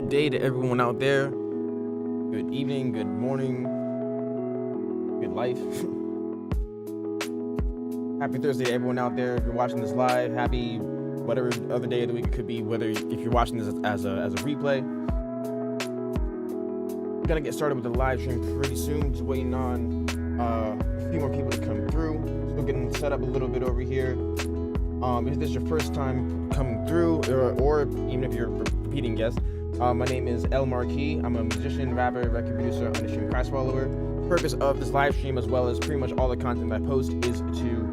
good day to everyone out there. Good evening, good morning, good life. Happy Thursday to everyone out there. If you're watching this live, happy whatever other day of the week it could be, whether if you're watching this as a replay. We're gonna get started with the live stream pretty soon. Just waiting on a few more people to come through. Still getting set up a little bit over here. If this is your first time coming through, or even if you're a repeating guest, my name is El Marquis. I'm a musician, rapper, record producer, unashamed Christ follower. The purpose of this live stream, as well as pretty much all the content I post, is to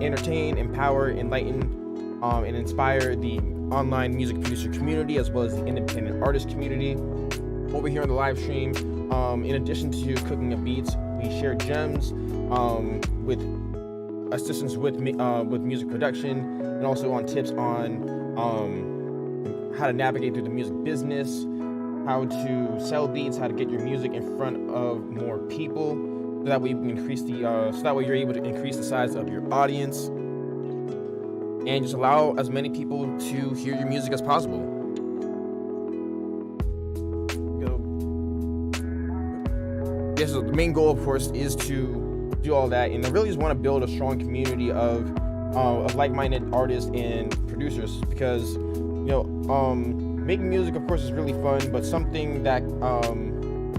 entertain, empower, enlighten, and inspire the online music producer community, as well as the independent artist community. Over here on the live stream, in addition to cooking up beats, we share gems with assistance with music production, and also on tips on how to navigate through the music business, how to sell beats, how to get your music in front of more people, so that way you can increase the so that way you're able to increase the size of your audience and just allow as many people to hear your music as possible. Yes, so the main goal, of course, is to do all that, and I really just want to build a strong community of like-minded artists and producers, because making music, of course, is really fun, but something that I don't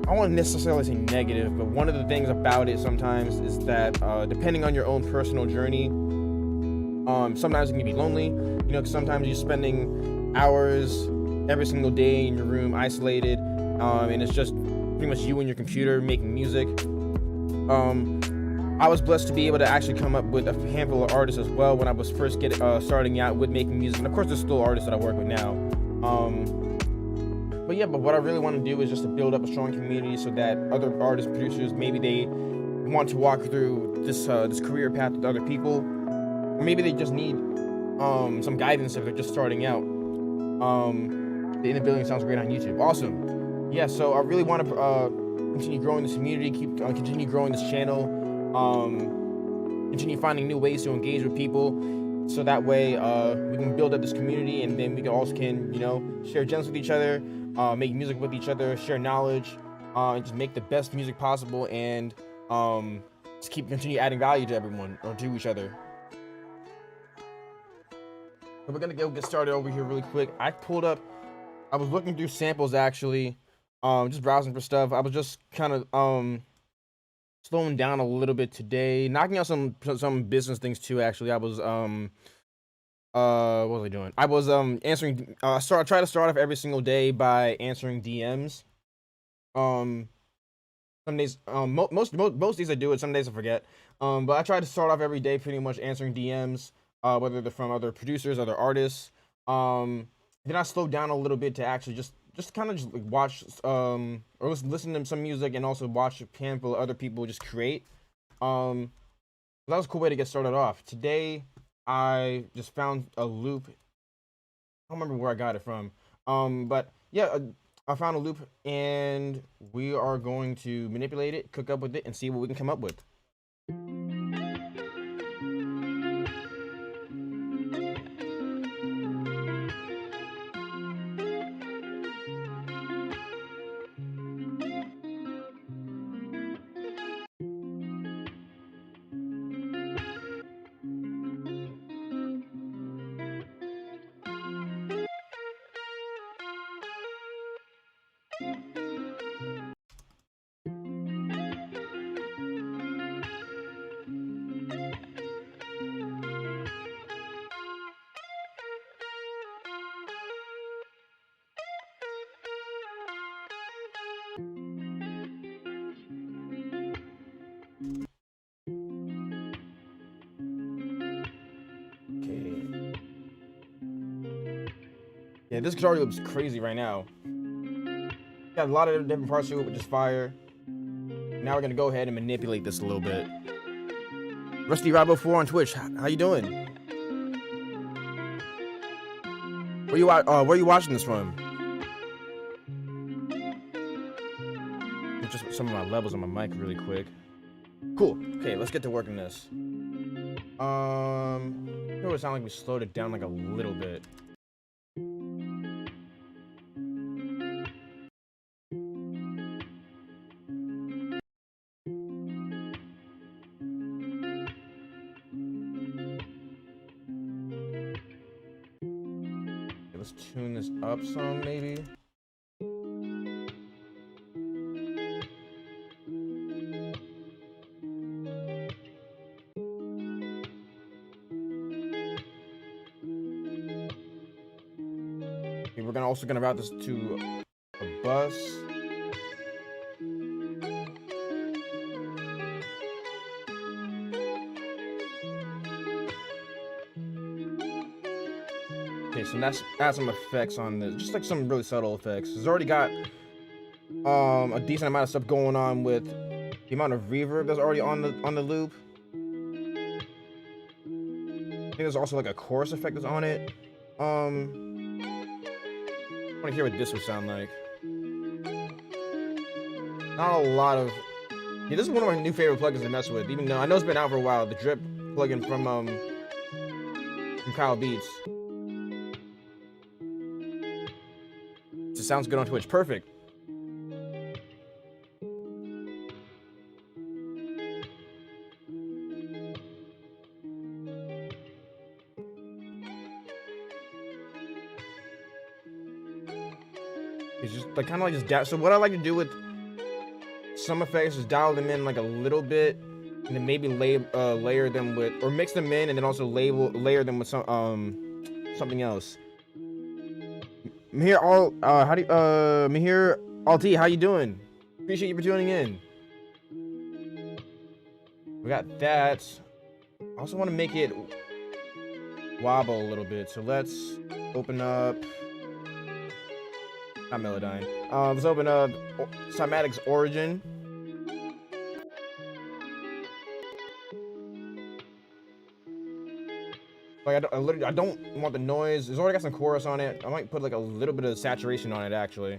want to necessarily say negative, but one of the things about it sometimes is that depending on your own personal journey, sometimes it can be lonely, because sometimes you're spending hours every single day in your room isolated, and it's just pretty much you and your computer making music. I was blessed to be able to actually come up with a handful of artists as well when I was first starting out with making music, and of course there's still artists that I work with now. But what I really want to do is just to build up a strong community, so that other artists, producers, maybe they want to walk through this career path with other people, or maybe they just need some guidance if they're just starting out. The inability sounds great on YouTube. Awesome. Yeah, so I really want to continue growing this community, continue growing this channel. Continue finding new ways to engage with people, so that way we can build up this community, and then we can also share gems with each other, make music with each other, share knowledge, and just make the best music possible, and just continue adding value to everyone, or to each other. So we're gonna go get started over here really quick. I was looking through samples actually, just browsing for stuff. I was just kind of slowing down a little bit today, knocking out some business things too. Actually, I was what was I doing? I was answering. I try to start off every single day by answering DMs. Some days, most days I do it. Some days I forget. But I try to start off every day pretty much answering DMs, whether they're from other producers, other artists. Then I slowed down a little bit to actually just kind of just like watch or listen to some music, and also watch a handful of other people just create. That was a cool way to get started off. Today I just found a loop. I don't remember where I got it from. But yeah, I found a loop, and we are going to manipulate it, cook up with it, and see what we can come up with. Yeah, this guitar looks crazy right now. Got a lot of different parts to it, which is fire. Now we're gonna go ahead and manipulate this a little bit. Rusty Rabo 4 on Twitch, how you doing? Where you watching this from? Just some of my levels on my mic really quick. Cool. Okay, let's get to working this. It would sound like we slowed it down like a little bit. Let's tune this up some, maybe. Okay, we're also gonna route this to a bus. Okay, so let's add some effects on this, just like some really subtle effects. It's already got a decent amount of stuff going on with the amount of reverb that's already on the loop. I think there's also like a chorus effect that's on it. I want to hear what this would sound like. Not a lot of. Yeah, this is one of my new favorite plugins to mess with, even though I know it's been out for a while. The Drip plugin from Kyle Beats. It sounds good on Twitch. Perfect. It's just like kind of like just so what I like to do with some effects is dial them in like a little bit, and then maybe layer them with, or mix them in, and then also layer them with some something else. Mahir Mahir Alti, how you doing? Appreciate you for tuning in. We got that. I also want to make it wobble a little bit, so let's open up. Not Melodyne. Let's open up Cymatic's Origin. Like I don't want the noise. It's already got some chorus on it. I might put like a little bit of saturation on it actually.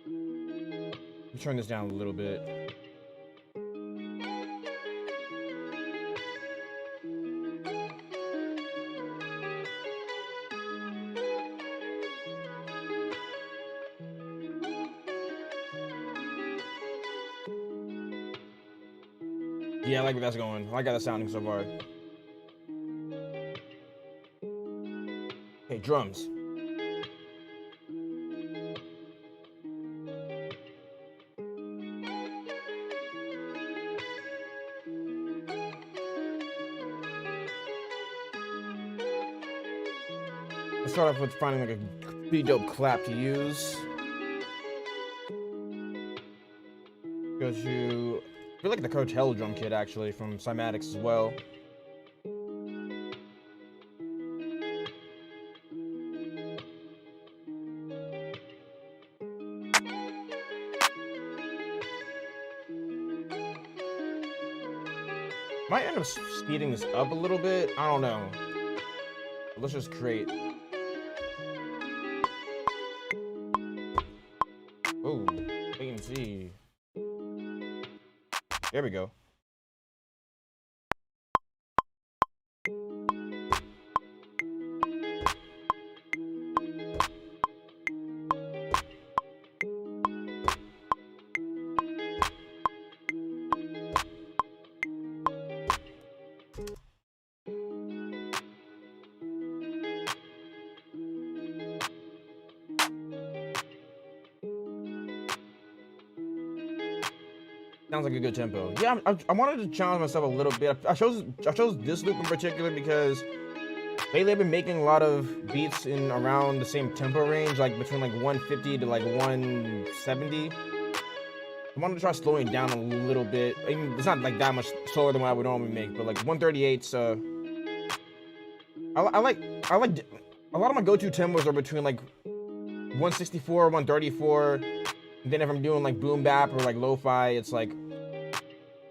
Let me turn this down a little bit. Yeah, I like where that's going. I like how that's sounding so far. Okay, drums. Let's start off with finding like a pretty dope clap to use. Go to, I feel like the Coachella drum kit actually from Cymatics as well. Might end up speeding this up a little bit. I don't know. Let's just create. Oh, wait and see. There we go. Sounds like a good tempo. Yeah, I wanted to challenge myself a little bit. I chose this loop in particular because lately I've been making a lot of beats in around the same tempo range, like between like 150 to like 170. I wanted to try slowing it down a little bit. I mean, it's not like that much slower than what I would normally make, but like 138's. I like a lot of my go-to tempos are between like 164, 134. And then if I'm doing like boom bap or like lo-fi, it's like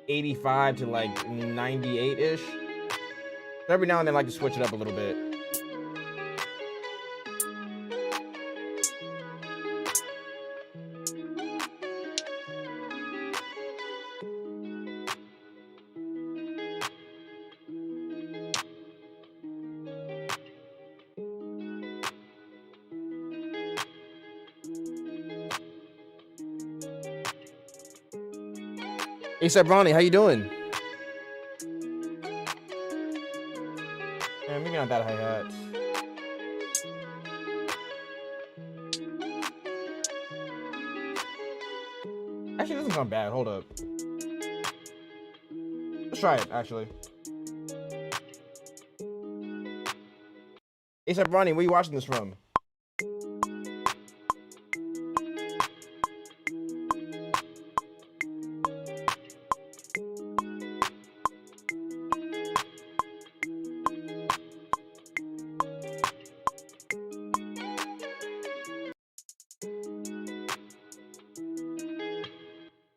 85 to like 98-ish. Every now and then I like to switch it up a little bit. ASAP Ronnie, how you doing? Yeah, maybe not that hi-hat. Actually, this doesn't sound bad. Hold up. Let's try it, actually. A$AP Ronnie, where you watching this from?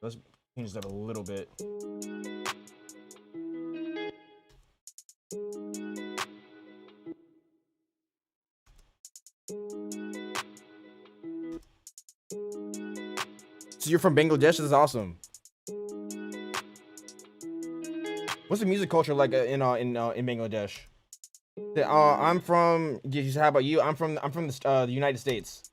Let's change that a little bit. So you're from Bangladesh? This is awesome. What's the music culture like in Bangladesh? I'm from. How about you? I'm from the United States.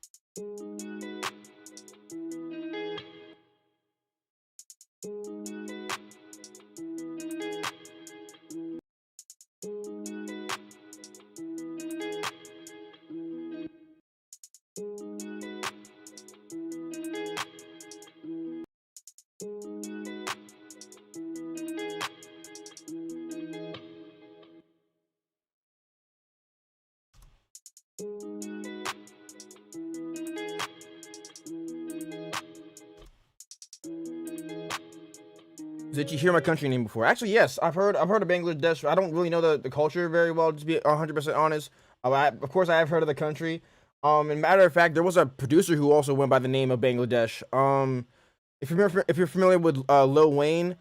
Did you hear my country name before? Actually, yes. I've heard of Bangladesh. I don't really know the culture very well, to be 100% honest. Of course, I have heard of the country. And matter of fact, there was a producer who also went by the name of Bangladesh. If you're familiar with Lil Wayne,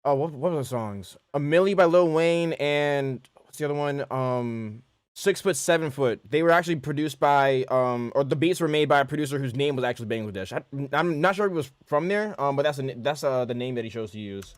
what were the songs? A Millie by Lil Wayne, and what's the other one? 6 foot, 7 foot. They were actually produced by or the beats were made by a producer whose name was actually Bangladesh. I'm not sure if he was from there, but that's the name that he chose to use.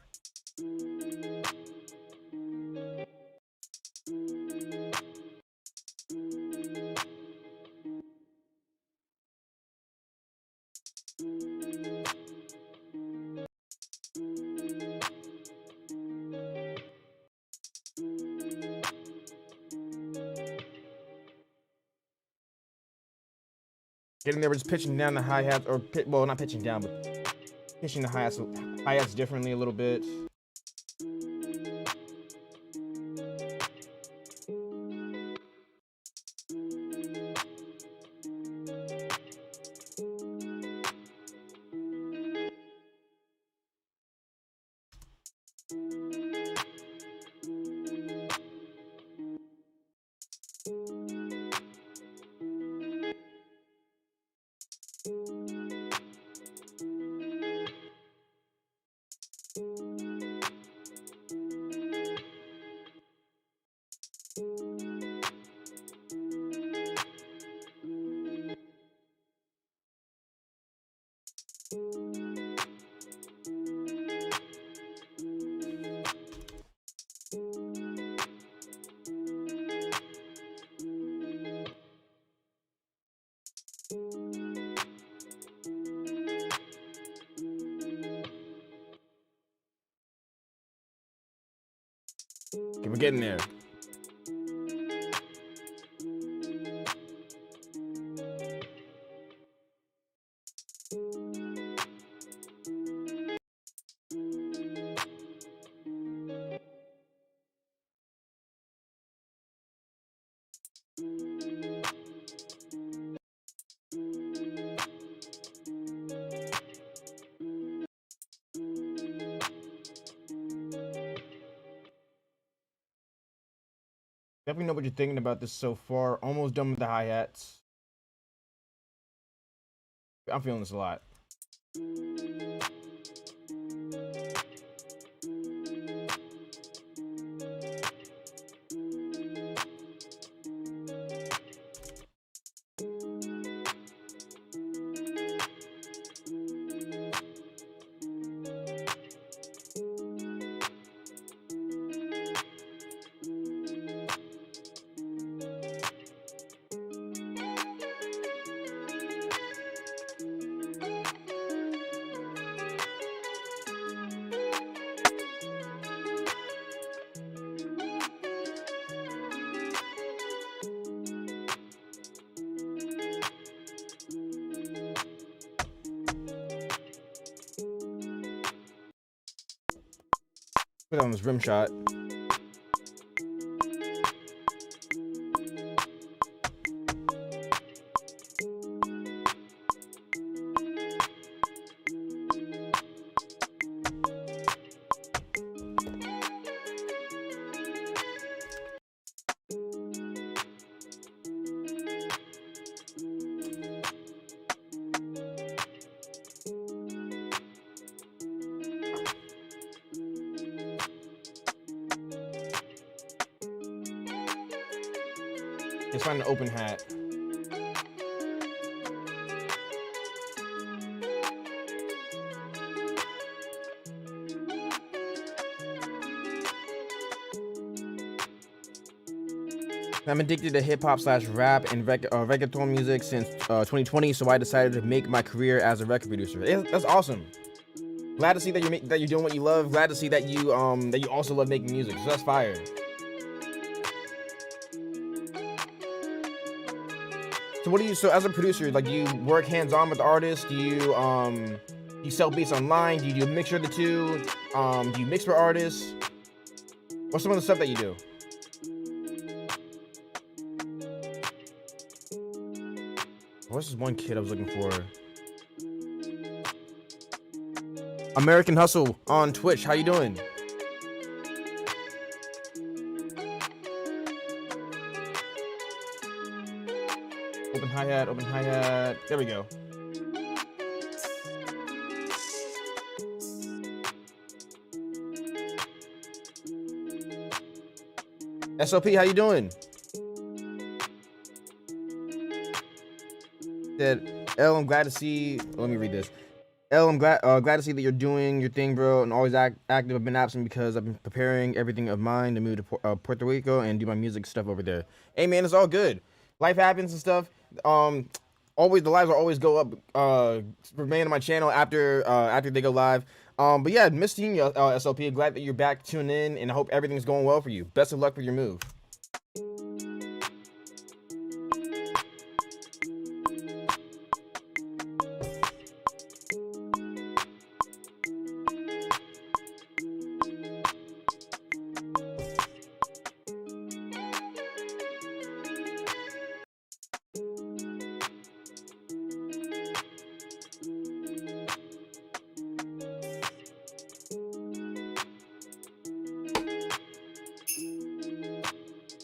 Getting there, we're just pitching down the hi-hats, or well, not pitching down, but pitching the hi-hats differently a little bit. Okay, we're getting there. Definitely know what you're thinking about this so far. Almost done with the hi-hats. I'm feeling this a lot. Put on this rim shot. Let's find an open hat. I'm addicted to hip hop / rap and reggaeton music since 2020, so I decided to make my career as a record producer. That's awesome. Glad to see that you're doing what you love. Glad to see that you also love making music. So that's fire. So as a producer, like, do you work hands-on with the artists? Do you sell beats online? Do you do a mixture of the two? Do you mix for artists? What's some of the stuff that you do? What's this one kid I was looking for? American Hustle on Twitch. How you doing? Open hi-hat, open hi-hat. There we go. SOP, how you doing? Said, L, I'm glad to see. Let me read this. L, I'm glad to see that you're doing your thing, bro, and always active. I've been absent because I've been preparing everything of mine to move to Puerto Rico and do my music stuff over there. Hey, man, it's all good. Life happens and stuff. Always, the lives will always go up. Remain on my channel after they go live. But yeah, miss seeing you, SLP. Glad that you're back tuning in, and I hope everything's going well for you. Best of luck with your move.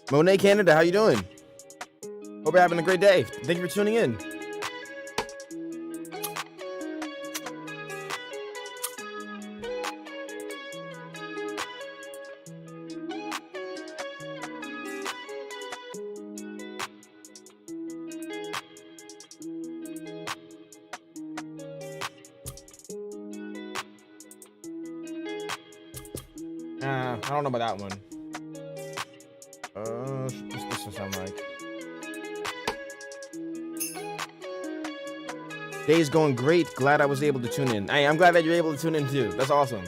Monet Canada, how you doing? Hope you're having a great day. Thank you for tuning in. I don't know about that one. What's this sound like? Day's going great. Glad I was able to tune in. Hey, I'm glad that you're able to tune in too. That's awesome.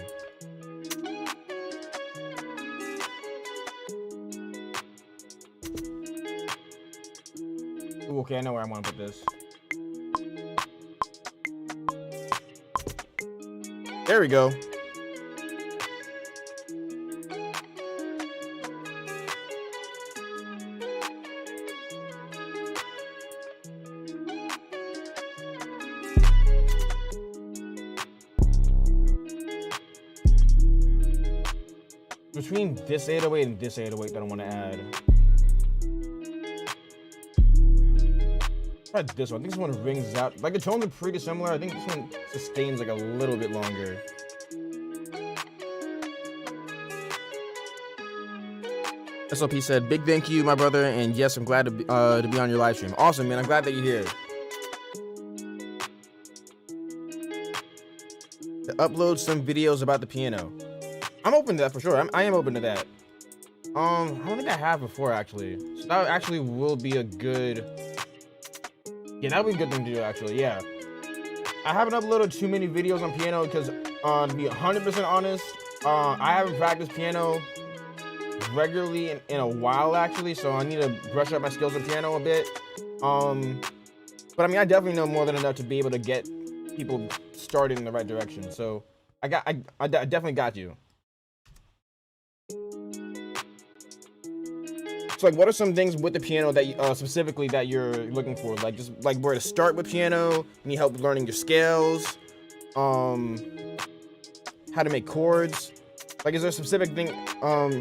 Ooh, okay, I know where I want to put this. There we go. Between this 808 and this 808 that I want to add. Try this one. I think this one rings out. Like, the tones are pretty similar. I think this one sustains like a little bit longer. SOP said, big thank you, my brother, and yes, I'm glad to be on your live stream. Awesome, man. I'm glad that you're here. To upload some videos about the piano. I'm open to that for sure. I am open to that. I don't think I have before, actually. So that actually will be a good... Yeah, that would be a good thing to do, actually. Yeah. I haven't uploaded too many videos on piano because, to be 100% honest, I haven't practiced piano regularly in a while, actually. So I need to brush up my skills on piano a bit. But I mean, I definitely know more than enough to be able to get people started in the right direction. So I definitely got you. So like, what are some things with the piano that you, specifically that you're looking for? Like just like where to start with piano? Need help learning your scales? How to make chords? Like, is there a specific thing?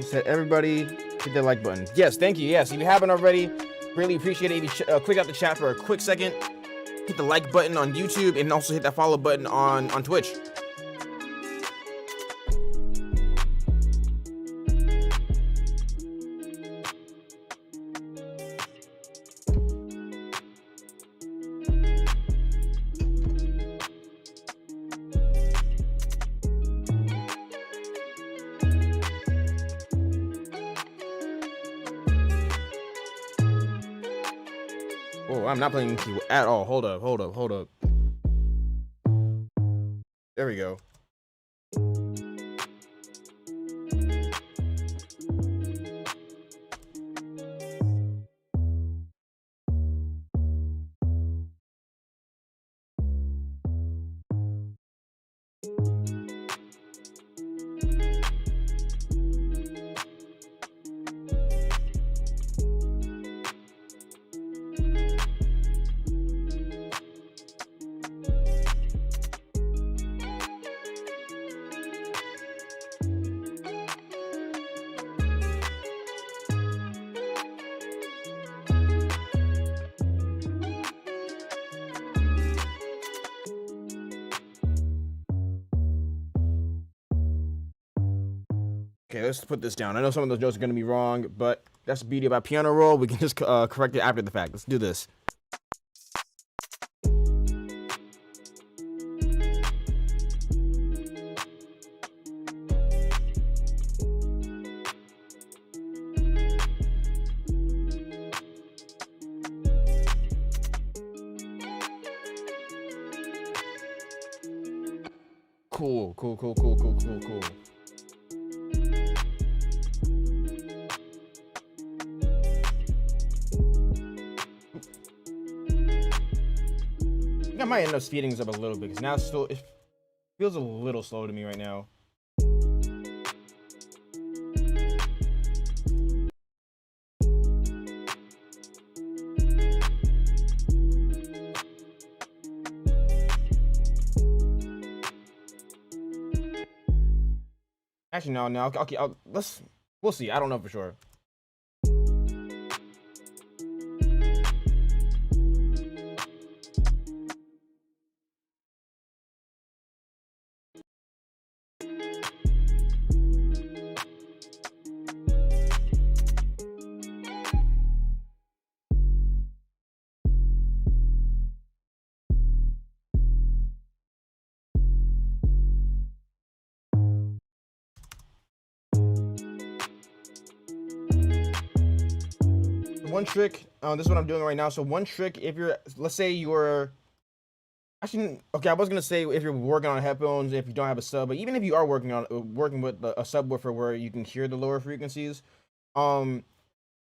Said everybody hit the like button. Yes, thank you. Yes, if you haven't already, really appreciate it. If you click out the chat for a quick second, hit the like button on YouTube, and also hit that follow button on Twitch. Oh, I'm not playing keyboard at all. Hold up. There we go. Okay, let's put this down. I know some of those notes are going to be wrong, but that's the beauty about piano roll. We can just correct it after the fact. Let's do this. Cool. I might end up speeding this up a little bit because now it feels a little slow to me right now. Actually, no. Okay, we'll see. I don't know for sure. One trick, this is what I'm doing right now. So one trick, if you're, let's say you're, actually, okay, I was gonna say if you're working on headphones, if you don't have a sub, but even if you are working with a subwoofer where you can hear the lower frequencies, one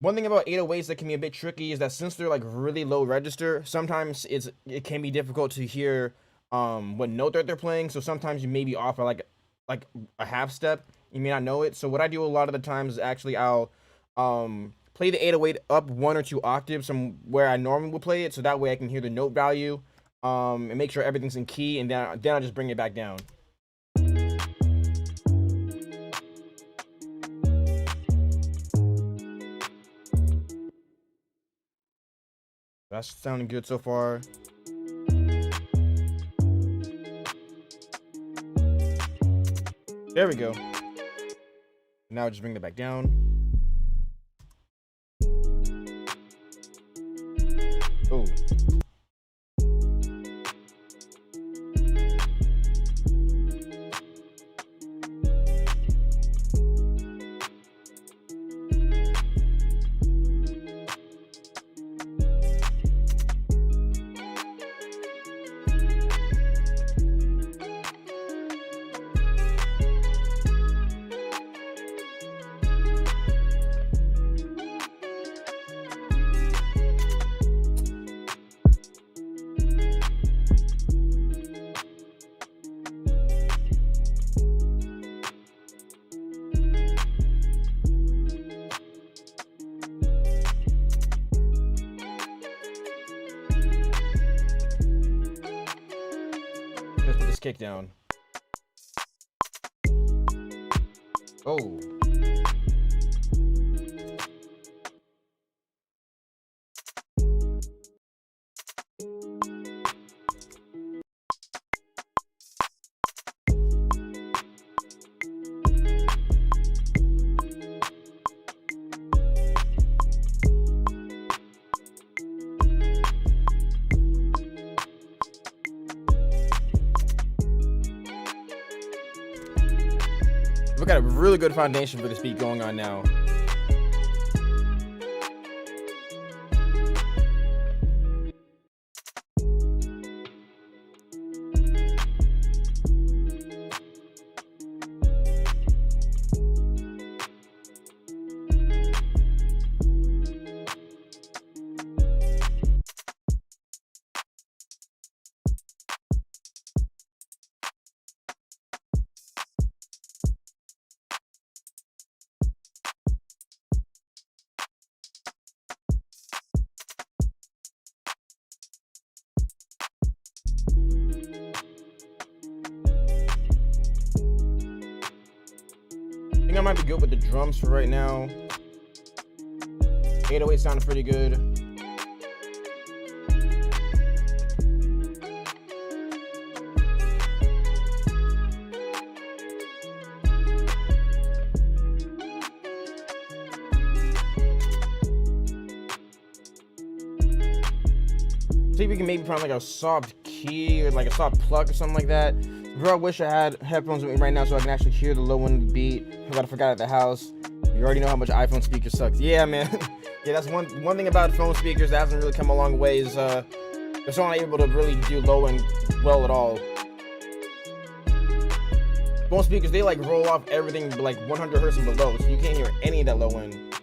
thing about 808s that can be a bit tricky is that since they're like really low register, sometimes it can be difficult to hear what note that they're playing. So sometimes you may be off by like a half step. You may not know it. So what I do a lot of the times is actually I'll play the 808 up 1 or 2 octaves from where I normally would play it, so that way I can hear the note value, and make sure everything's in key, and then I just bring it back down. That's sounding good so far. There we go. Now just bring it back down. Oh. kick down. Oh. We got a really good foundation for this beat going on now. I think I might be good with the drums for right now. 808 sounded pretty good. See if we can maybe find like a soft key or like a soft pluck or something like that. Bro, I wish I had headphones with me right now so I can actually hear the low end of the beat. I forgot at the house. You already know how much iPhone speakers suck. Yeah, man. Yeah, that's one thing about phone speakers that hasn't really come a long way is they're so not able to really do low end well at all. Phone speakers, they like roll off everything like 100 hertz and below, so you can't hear any of that low end.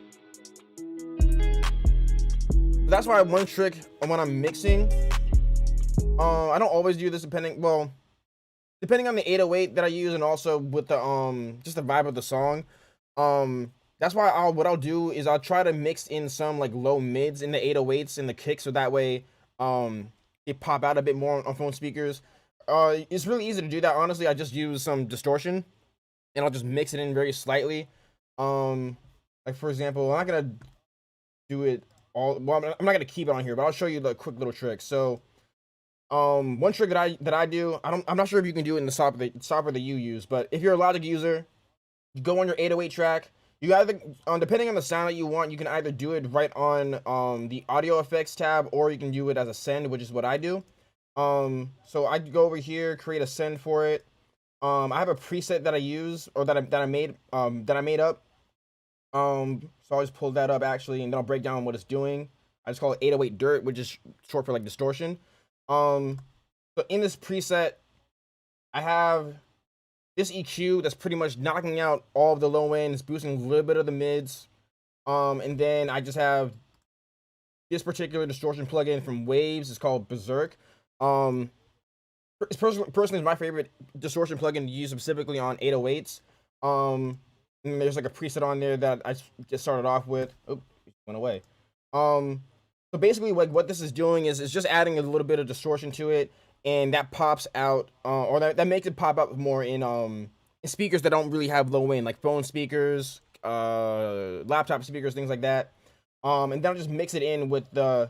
That's why one trick when I'm mixing, I don't always do this depending on the 808 that I use and also with the just the vibe of the song. That's why what I'll do is I'll try to mix in some like low mids in the 808s and the kicks, so that way it pop out a bit more on phone speakers. It's really easy to do that. Honestly, I just use some distortion and I'll just mix it in very slightly. Like for example, I'm not gonna do it all. Well, I'm not gonna keep it on here, but I'll show you the quick little trick. So one trick that I do, I'm not sure if you can do it in the software that you use, but if you're a Logic user, you go on your 808 track. You either depending on the sound that you want, you can either do it right on the audio effects tab, or you can do it as a send, which is what I do. So I go over here, create a send for it. I have a preset that I use or that I made up. So I'll just pull that up actually, and then I'll break down what it's doing. I just call it 808 dirt, which is short for like distortion. So in this preset, I have this EQ that's pretty much knocking out all of the low ends, boosting a little bit of the mids. And then I just have this particular distortion plugin from Waves. It's called Berserk. It's personally my favorite distortion plugin to use specifically on 808s. And there's like a preset on there that I just started off with. Oh, it went away. So basically, like what this is doing is it's just adding a little bit of distortion to it, and that pops out, or that makes it pop up more in speakers that don't really have low end, like phone speakers, laptop speakers, things like that. And then I'll just mix it in with the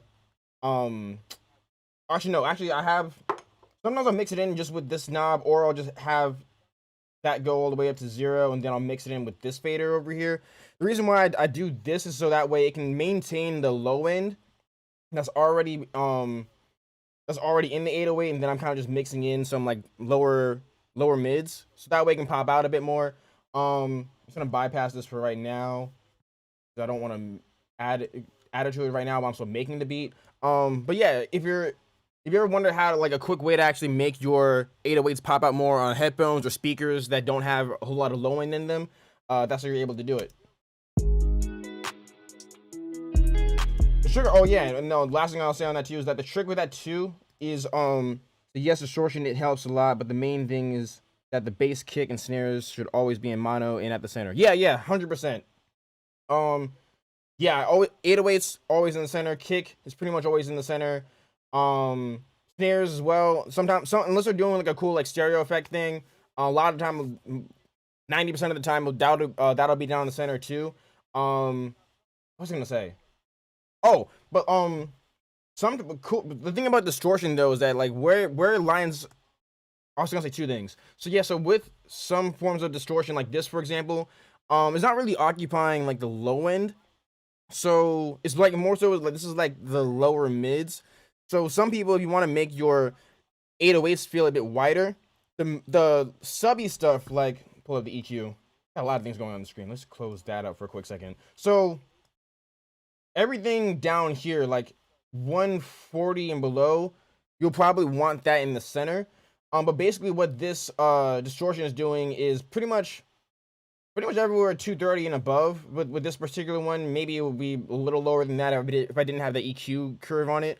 actually I have sometimes I'll mix it in just with this knob, or I'll just have that go all the way up to 0, and then I'll mix it in with this fader over here. The reason why I do this is so that way it can maintain the low end that's already in the 808, and then I'm kind of just mixing in some like lower mids, so that way it can pop out a bit more. I'm just gonna bypass this for right now, because I don't want to add it to it right now while I'm still making the beat. But yeah, if you ever wonder how to, like, a quick way to actually make your 808s pop out more on headphones or speakers that don't have a whole lot of low end in them, that's how you're able to do it. The trick, oh yeah, and no, last thing I'll say on that too is that the trick with that too is yes, distortion, it helps a lot, but the main thing is that the bass, kick, and snares should always be in mono and at the center. Yeah, 100%. Yeah, 808's always in the center. Kick is pretty much always in the center. snares as well. Sometimes, unless they're doing like a cool like stereo effect thing, a lot of the time, 90% of the time, that'll be down in the center too. What was I gonna say? Oh, but some cool. The thing about distortion though is that like where lines. I was gonna say two things. So yeah, so with some forms of distortion like this, for example, it's not really occupying like the low end. So it's like more so like this is like the lower mids. So some people, if you want to make your 808s feel a bit wider, the subby stuff, like pull up the EQ. Got a lot of things going on the screen. Let's close that up for a quick second. So everything down here, like 140 and below, you'll probably want that in the center. But basically what this distortion is doing is pretty much everywhere 230 and above. With this particular one, maybe it would be a little lower than that if I didn't have the EQ curve on it.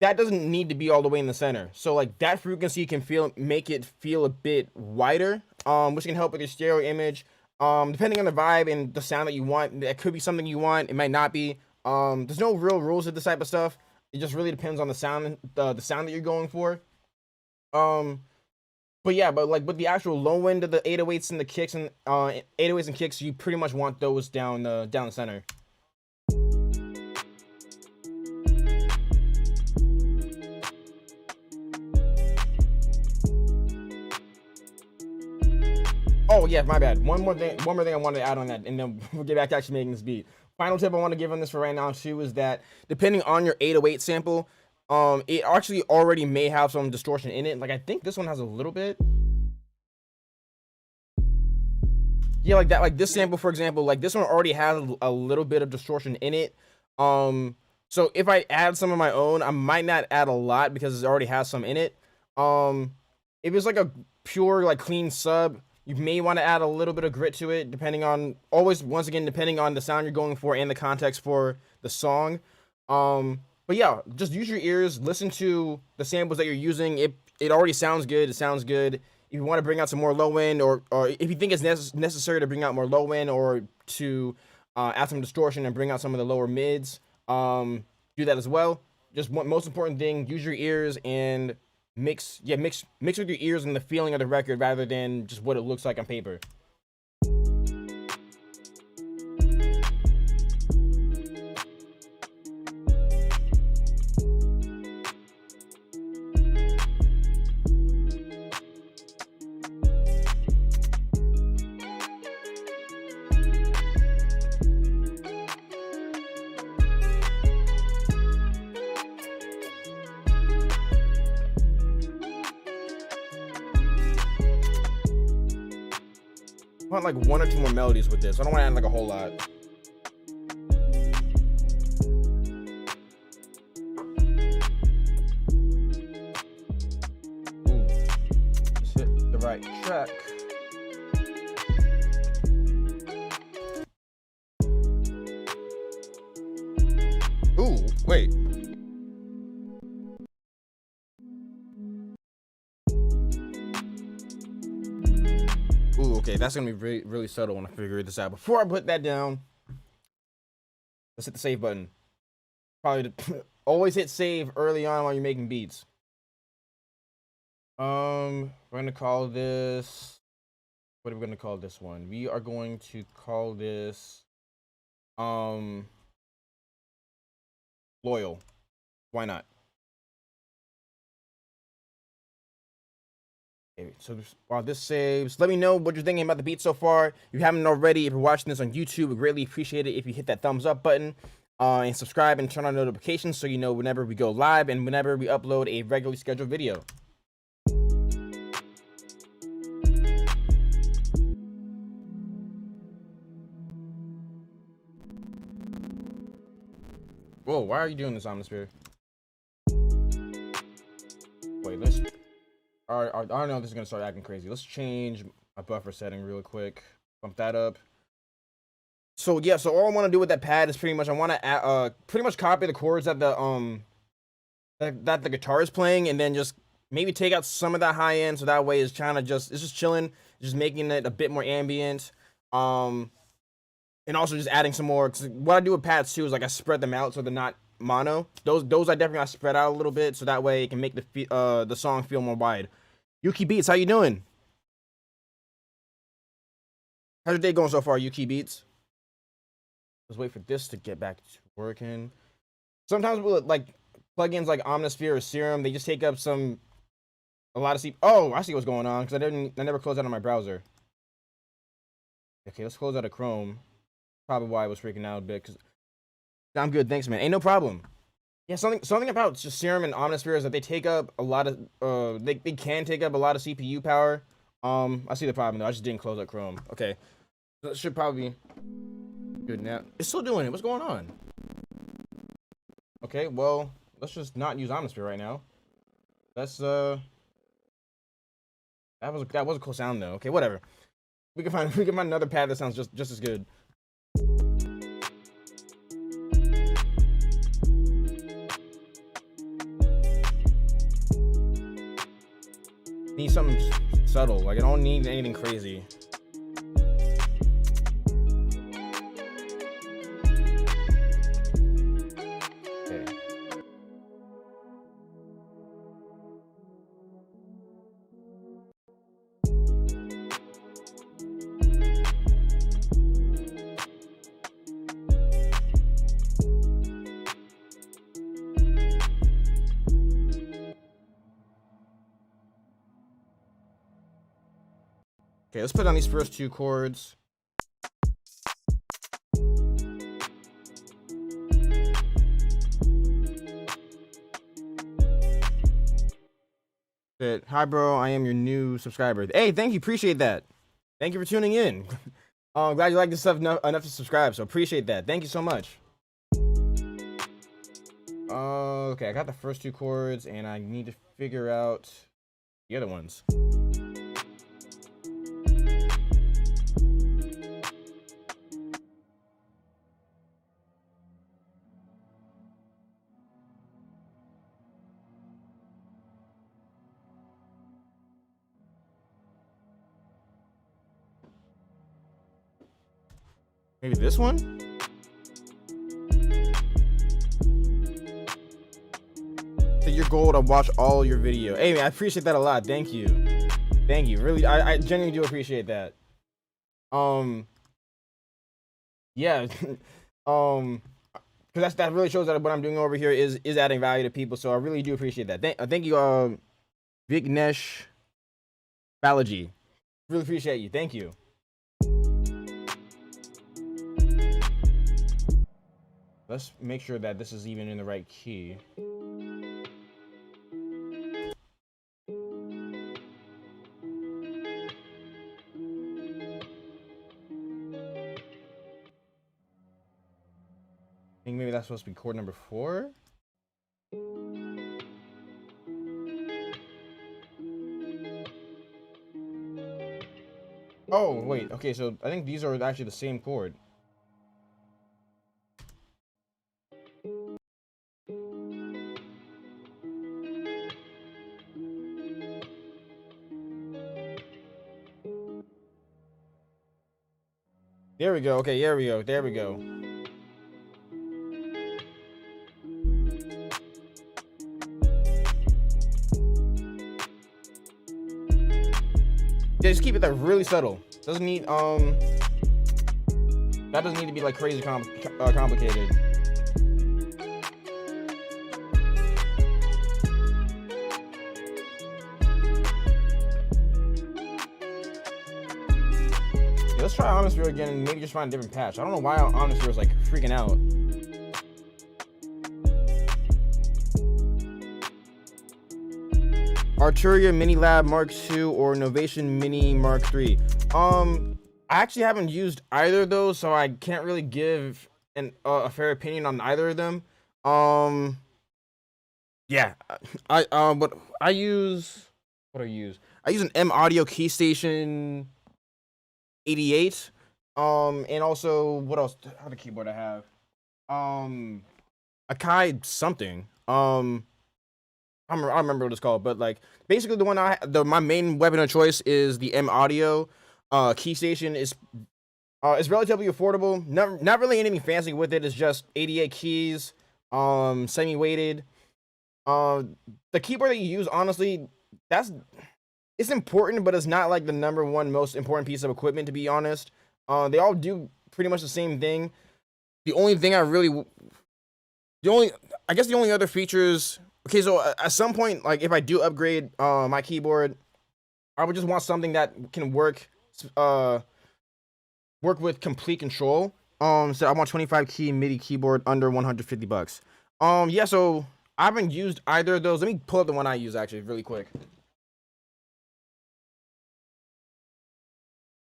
That doesn't need to be all the way in the center. So like that frequency can make it feel a bit wider, which can help with your stereo image. Depending on the vibe and the sound that you want, that could be something you want. It might not be. There's no real rules with this type of stuff. It just really depends on the sound, the sound that you're going for. But yeah, but like with the actual low end of the 808s and the kicks and 808s and kicks, you pretty much want those down the center. Oh yeah, my bad. One more thing I wanted to add on that, and then we'll get back to actually making this beat. Final tip I want to give on this for right now too is that depending on your 808 sample, it actually already may have some distortion in it. Like I think this one has a little bit. Yeah, like that. Like this sample, for example, like this one already has a little bit of distortion in it. So if I add some of my own, I might not add a lot because it already has some in it. If it's like a pure like clean sub, you may want to add a little bit of grit to it, depending on once again depending on the sound you're going for and the context for the song. But yeah, just use your ears, listen to the samples that you're using. It already sounds good. It sounds good. If you want to bring out some more low end, or if you think it's necessary to bring out more low end, or to add some distortion and bring out some of the lower mids, do that as well. Just most important thing, use your ears and mix with your ears and the feeling of the record rather than just what it looks like on paper. I want like one or two more melodies with this. I don't want to add like a whole lot. Ooh, let's hit the right track. Ooh, wait. Ooh, okay, that's gonna be really, really subtle when I figure this out. Before I put that down, let's hit the save button. Probably always hit save early on while you're making beats. We're gonna call this. What are we gonna call this one? We are going to call this Loyal. Why not? Okay, so while this saves, let me know what you're thinking about the beat so far. If you haven't already, if you're watching this on YouTube, we'd greatly appreciate it if you hit that thumbs up button and subscribe and turn on notifications so you know whenever we go live and whenever we upload a regularly scheduled video. Whoa, why are you doing this, Omnisphere? Wait, let's... Alright, I don't know if this is gonna start acting crazy. Let's change my buffer setting real quick. Bump that up. So yeah, so all I want to do with that pad is pretty much I want to pretty much copy the chords that that the guitar is playing, and then just maybe take out some of that high end, so that way it's just chilling, just making it a bit more ambient. And also just adding some more. 'Cause what I do with pads too is like I spread them out so they're not mono. Those I definitely got spread out a little bit, so that way it can make the song feel more wide. Yuki Beats, how you doing? How's your day going so far, Yuki Beats? Let's wait for this to get back to working. Sometimes with like plugins like Omnisphere or Serum, they just take up a lot of CPU. Oh, I see what's going on because I never closed out on my browser. Okay, let's close out of Chrome. Probably why I was freaking out a bit. Cause I'm good, thanks, man. Ain't no problem. Yeah, something about just Serum and Omnisphere is that they take up a lot of they can take up a lot of CPU power. I see the problem though. I just didn't close out Chrome. Okay, so it should probably be good now. It's still doing it. What's going on? Okay, well, let's just not use Omnisphere right now. That's that was a cool sound though. Okay, whatever. We can find another pad that sounds just as good. Need something subtle. Like I don't need anything crazy. Okay, let's put on these first two chords. Hi, bro. I am your new subscriber. Hey, thank you. Appreciate that. Thank you for tuning in. Glad you like this stuff enough to subscribe. So appreciate that. Thank you so much. Okay, I got the first two chords, and I need to figure out the other ones. Maybe this one? So your goal to watch all your video. Hey, man, I appreciate that a lot. Thank you. Thank you. Really, I genuinely do appreciate that. Yeah. Because that really shows that what I'm doing over here is adding value to people. So I really do appreciate that. Thank you, Vignesh Balaji. Really appreciate you. Thank you. Let's make sure that this is even in the right key. I think maybe that's supposed to be chord number 4. Oh, wait. Okay, so I think these are actually the same chord. There we go. Okay, there we go. There we go. Yeah, just keep it there really subtle. Doesn't need that doesn't need to be like crazy complicated. Let's try Omnisphere again and maybe just find a different patch. I don't know why Omnisphere is like freaking out. Arturia Mini Lab Mark II or Novation Mini Mark III. I actually haven't used either of those, so I can't really give a fair opinion on either of them. Yeah, I use an M Audio Key Station 88. And also what else? Other keyboard I have? Akai something. I don't remember what it's called, but like basically the one my main weapon of choice is the M Audio Key Station. Is it's relatively affordable. Not really anything fancy with it. It's just 88 keys. semi-weighted. The keyboard that you use, honestly, that's it's important, but it's not like the number one most important piece of equipment, to be honest. They all do pretty much the same thing. The only thing I really, the only, I guess the only other features. Okay, so at some point, like if I do upgrade my keyboard, I would just want something that can uh work with complete control. So I want 25 key MIDI keyboard under 150 bucks. Yeah, so I haven't used either of those. Let me pull up the one I use actually really quick.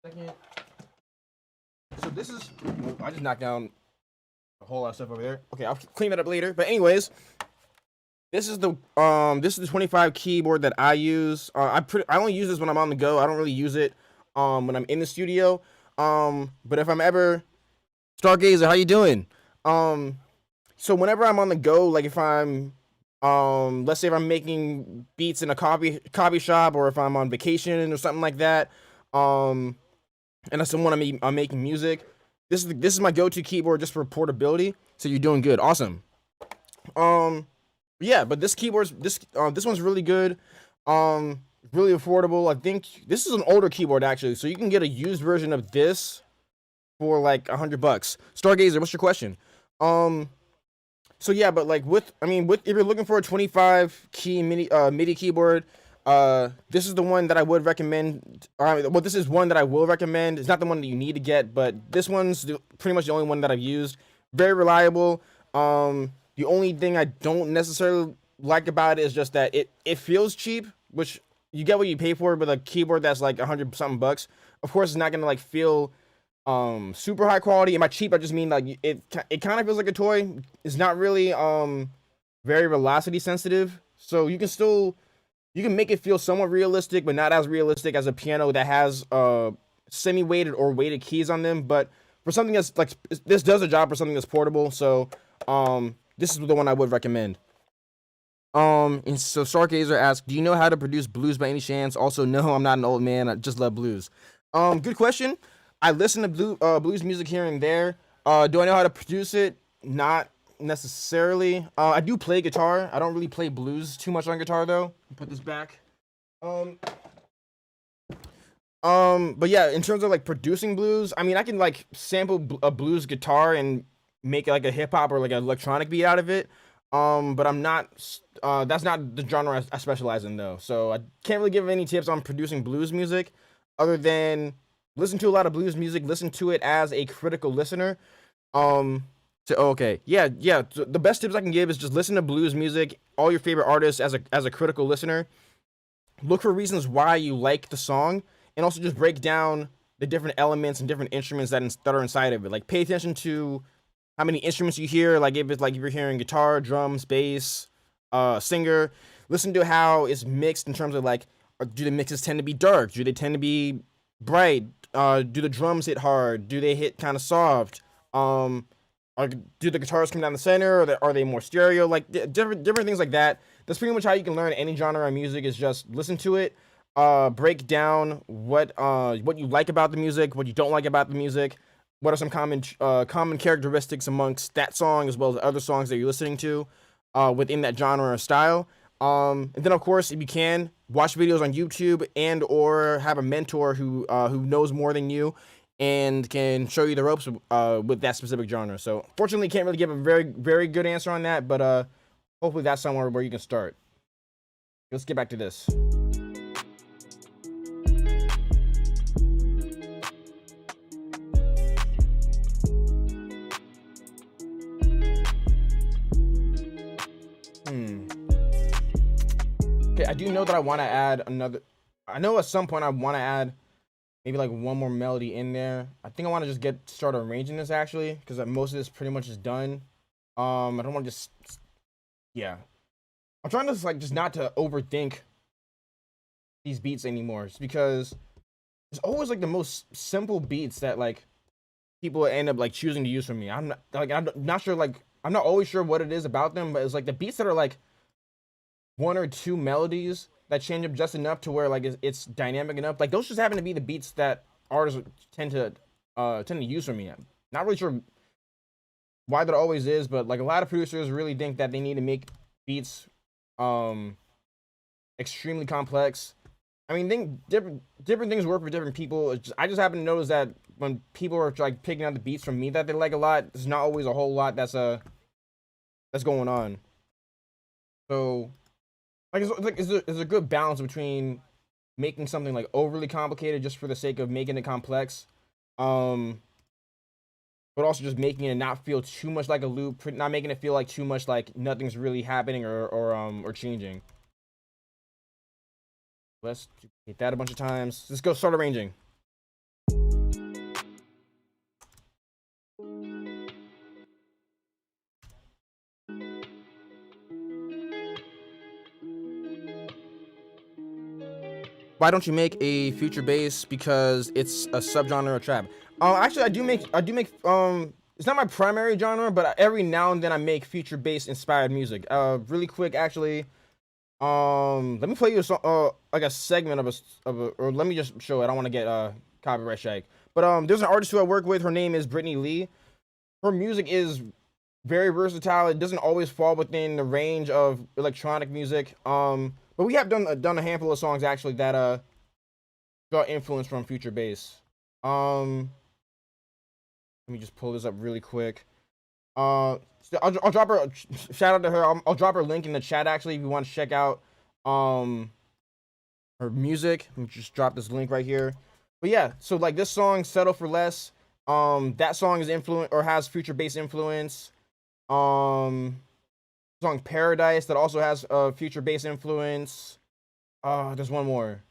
Second. So this is, I just knocked down a whole lot of stuff over there. Okay, I'll clean that up later. But anyways, this is the 25 keyboard that I use. I only use this when I'm on the go. I don't really use it when I'm in the studio. But if I'm ever Stargazer, how you doing? So whenever I'm on the go, like if I'm let's say if I'm making beats in a coffee shop, or if I'm on vacation or something like that, and I still want to I'm making music, this is my go-to keyboard just for portability. So you're doing good, awesome. Yeah, but this one's really good, really affordable. I think this is an older keyboard actually, so you can get a used version of this for like $100. Stargazer, what's your question? So yeah, but like with if you're looking for a 25 key MIDI keyboard, this is the one that I would recommend. Well, this is one that I will recommend. It's not the one that you need to get, but this one's pretty much the only one that I've used. Very reliable. The only thing I don't necessarily like about it is just that it feels cheap, which you get what you pay for. But a keyboard that's like 100 something bucks, of course, it's not gonna like feel super high quality. And by cheap, I just mean like it kind of feels like a toy. It's not really very velocity sensitive, so you can make it feel somewhat realistic, but not as realistic as a piano that has semi-weighted or weighted keys on them. But for something that's like this does a job for something that's portable, so this is the one I would recommend. And so Stargazer asks, do you know how to produce blues by any chance? Also, no, I'm not an old man. I just love blues. Good question. I listen to blues music here and there. Do I know how to produce it? Not necessarily. I do play guitar. I don't really play blues too much on guitar though. Put this back. Um, but yeah, in terms of like producing blues, I mean, I can like sample a blues guitar and make like a hip hop or like an electronic beat out of it. But I'm not. That's not the genre I specialize in though. So I can't really give any tips on producing blues music, other than listen to a lot of blues music. Listen to it as a critical listener. Okay, yeah. So the best tips I can give is just listen to blues music, all your favorite artists as a critical listener. Look for reasons why you like the song, and also just break down the different elements and different instruments that are inside of it. Like pay attention to how many instruments you hear. Like if you're hearing guitar, drums, bass, singer. Listen to how it's mixed in terms of like, do the mixes tend to be dark? Do they tend to be bright? Do the drums hit hard? Do they hit kind of soft? Do the guitars come down the center, or are they more stereo? Like different things like that. That's pretty much how you can learn any genre of music. Is just listen to it, break down what you like about the music, what you don't like about the music, what are some common characteristics amongst that song as well as other songs that you're listening to within that genre or style. And then of course, if you can, watch videos on YouTube and or have a mentor who knows more than you and can show you the ropes with that specific genre. So fortunately, can't really give a very good answer on that, but hopefully that's somewhere where you can start. Let's get back to this. Okay, I do know that I want to add another. I know at some point I want to add maybe like one more melody in there. I think I want to just start arranging this actually, because most of this pretty much is done. I don't want to just, yeah. I'm trying to like just not to overthink these beats anymore, just because it's always like the most simple beats that like people end up like choosing to use from me. I'm not sure, like I'm not always sure what it is about them, but it's like the beats that are like one or two melodies that change up just enough to where like it's dynamic enough. Like those just happen to be the beats that artists tend to use from me. I'm not really sure why there always is, but like a lot of producers really think that they need to make beats extremely complex. I mean, think different things work for different people. I just happen to notice that when people are like picking out the beats from me that they like a lot, there's not always a whole lot that's going on. So like it's a good balance between making something like overly complicated just for the sake of making it complex, but also just making it not feel too much like a loop, not making it feel like too much like nothing's really happening or changing. Let's hit that a bunch of times. Let's go start arranging. Why don't you make a future bass? Because it's a subgenre of trap. Actually, I do make it's not my primary genre, but every now and then I make future bass inspired music. Really quick, actually. Let me play you a song, like a segment of a, or let me just show it. I don't want to get copyright strike. But there's an artist who I work with. Her name is Brittany Lee. Her music is very versatile. It doesn't always fall within the range of electronic music. But we have done a handful of songs actually that got influence from future bass. Let me just pull this up really quick. I'll drop her, shout out to her. I'll drop her link in the chat actually if you want to check out her music. Let me just drop this link right here. But yeah, so like this song Settle for Less, that song is has future bass influence. Song Paradise that also has future bass influence. There's one more.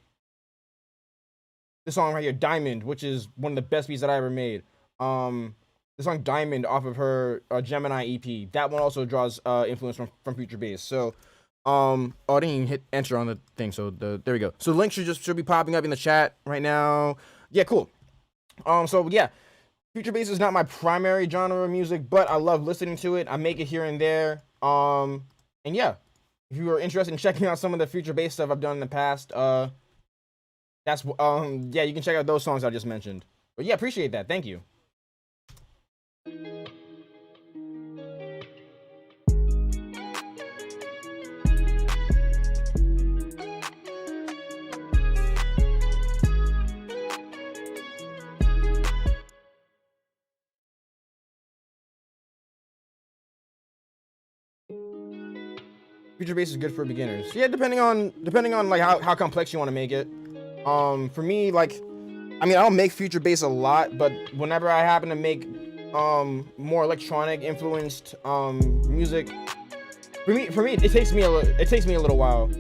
This song right here, Diamond, which is one of the best beats that I ever made. The song Diamond off of her Gemini EP. That one also draws influence from future bass. So, I didn't even hit enter on the thing. So there we go. So the link should be popping up in the chat right now. Yeah, cool. So yeah, future bass is not my primary genre of music, but I love listening to it. I make it here and there. And yeah, if you are interested in checking out some of the future bass stuff I've done in the past, that's yeah, you can check out those songs I just mentioned. But yeah, appreciate that. Thank you. Future bass is good for beginners. Yeah, depending on like how complex you want to make it. For me, like, I mean, I don't make future bass a lot, but whenever I happen to make more electronic influenced music, for me it takes me a little while.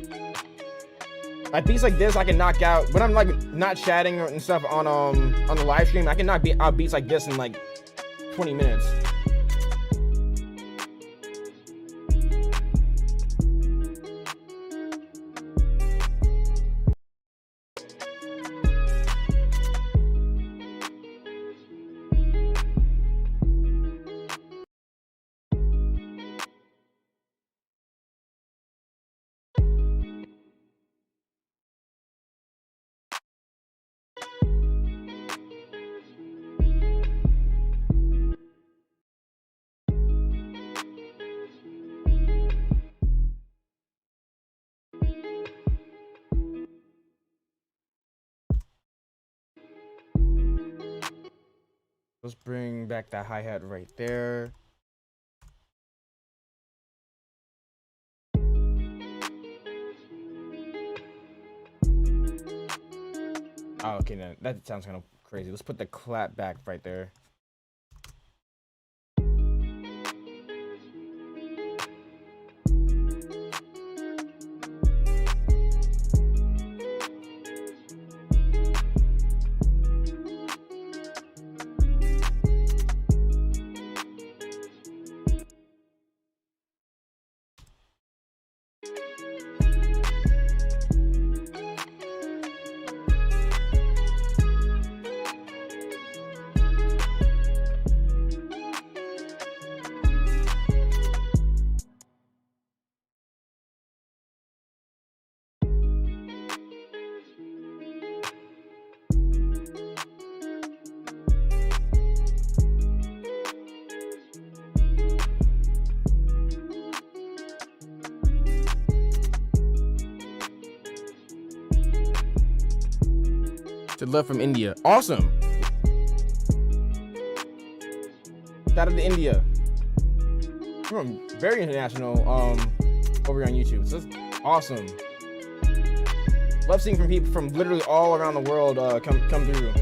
Like beats like this I can knock out when I'm like not chatting and stuff on the live stream. I can knock out beats like this in like 20 minutes. Let's bring back that hi-hat right there. Oh, okay, now that sounds kind of crazy. Let's put the clap back right there. To love from India. Awesome. Shout out to India. We're very international over here on YouTube. So that's awesome. Love seeing from people from literally all around the world come through.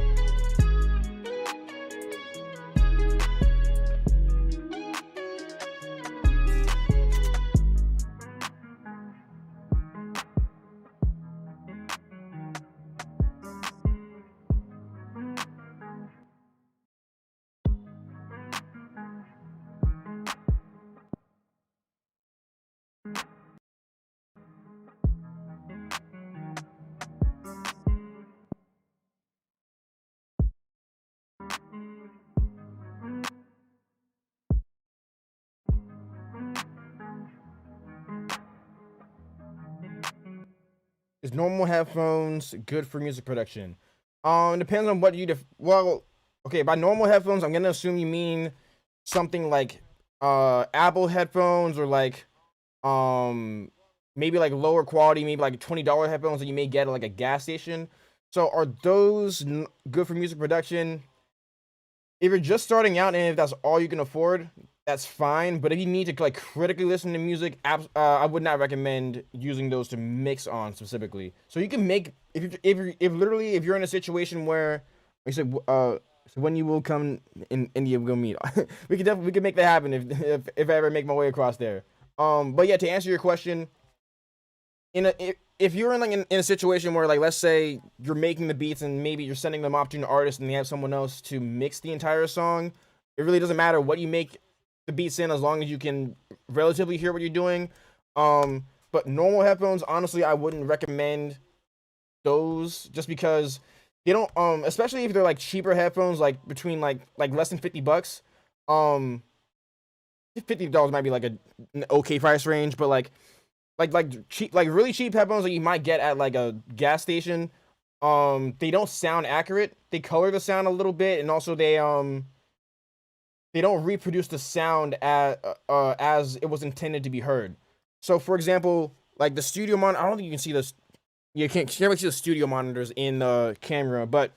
Is normal headphones good for music production? It depends on what you well, okay, by normal headphones, I'm gonna assume you mean something like Apple headphones, or like maybe like lower quality, maybe like $20 headphones that you may get at like a gas station. So are those good for music production? If you're just starting out and if that's all you can afford, that's fine. But if you need to like critically listen to music, I would not recommend using those to mix on specifically. So you can make, if you're in a situation where we said so when you will come in India, we'll meet. we can make that happen if I ever make my way across there. But yeah, to answer your question, if you're in a situation where, like, let's say you're making the beats and maybe you're sending them off to an artist and they have someone else to mix the entire song, it really doesn't matter what you make the beats in, as long as you can relatively hear what you're doing. But normal headphones, honestly, I wouldn't recommend those, just because they don't, especially if they're like cheaper headphones, like between like less than $50. $50 might be like an okay price range, but like cheap, like really cheap headphones that you might get at like a gas station, they don't sound accurate. They color the sound a little bit, and also they don't reproduce the sound as it was intended to be heard. So for example, like the studio monitor, I don't think you can see this. You can't really see the studio monitors in the camera, but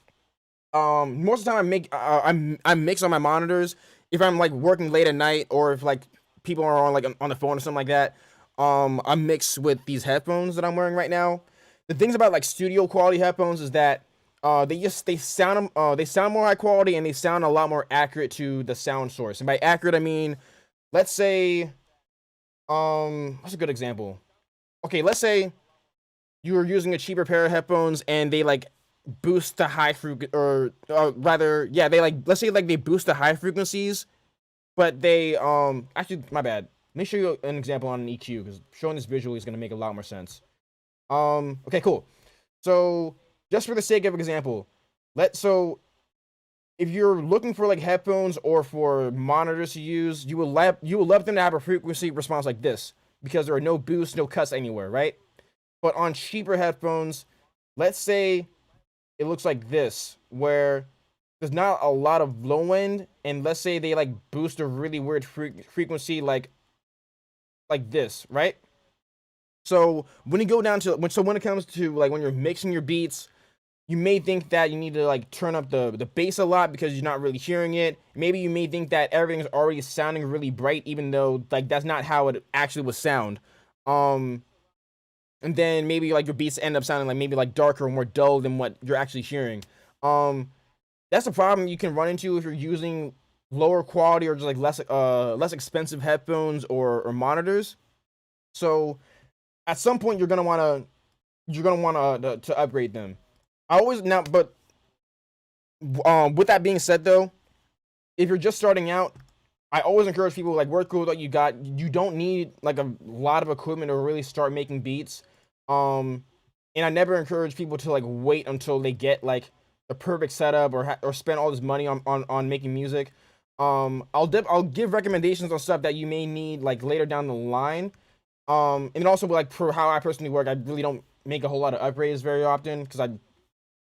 most of the time I mix on my monitors if I'm like working late at night, or if like people are on the phone or something like that. I mix with these headphones that I'm wearing right now. The things about like studio quality headphones is that they sound more high quality, and they sound a lot more accurate to the sound source. And by accurate, I mean, let's say, what's a good example? Okay, let's say you were using a cheaper pair of headphones and they like boost the high or rather, yeah, let's say like they boost the high frequencies, but they actually, my bad. Let me show you an example on an EQ, because showing this visually is going to make a lot more sense. Okay, cool. So just for the sake of example, so if you're looking for like headphones or for monitors to use, you will love them to have a frequency response like this, because there are no boosts, no cuts anywhere, right? But on cheaper headphones, let's say it looks like this, where there's not a lot of low end, and let's say they like boost a really weird frequency like this, right? So when you go down to when it comes to like when you're mixing your beats, you may think that you need to like turn up the bass a lot because you're not really hearing it. Maybe you may think that everything's already sounding really bright, even though like that's not how it actually would sound. And then maybe like your beats end up sounding like maybe like darker or more dull than what you're actually hearing. That's a problem you can run into if you're using lower quality or just like less expensive headphones or monitors. So at some point you're gonna want to upgrade them. But with that being said, though, if you're just starting out, I always encourage people, like, work with what you got. You don't need like a lot of equipment to really start making beats. And I never encourage people to like wait until they get like the perfect setup or spend all this money on making music. I'll give recommendations on stuff that you may need like later down the line. And also, like, for how I personally work, I really don't make a whole lot of upgrades very often, because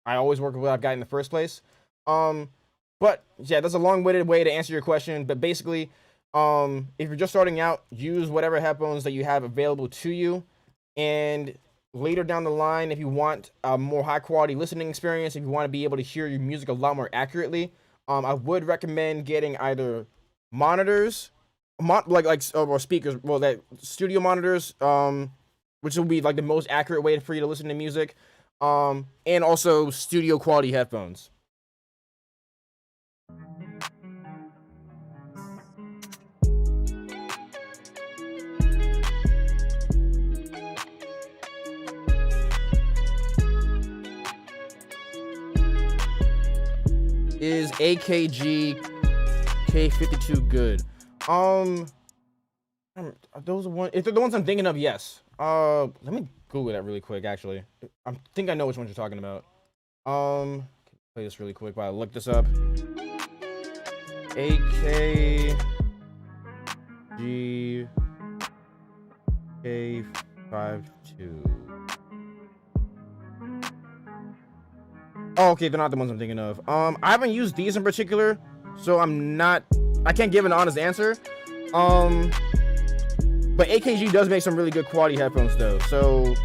I always work with what I've got in the first place. But yeah, that's a long-winded way to answer your question. But basically, if you're just starting out, use whatever headphones that you have available to you, and later down the line, if you want a more high quality listening experience, if you want to be able to hear your music a lot more accurately, I would recommend getting either monitors, or speakers, well, that studio monitors, which will be like the most accurate way for you to listen to music, and also studio quality headphones. Is AKG K52 good? Are those the one? If they're the ones I'm thinking of, yes. Let me Google that really quick. Actually, I think I know which ones you're talking about. Play this really quick while I look this up. AKG K52. Oh, okay, they're not the ones I'm thinking of. I haven't used these in particular, so I can't give an honest answer. But AKG does make some really good quality headphones though, so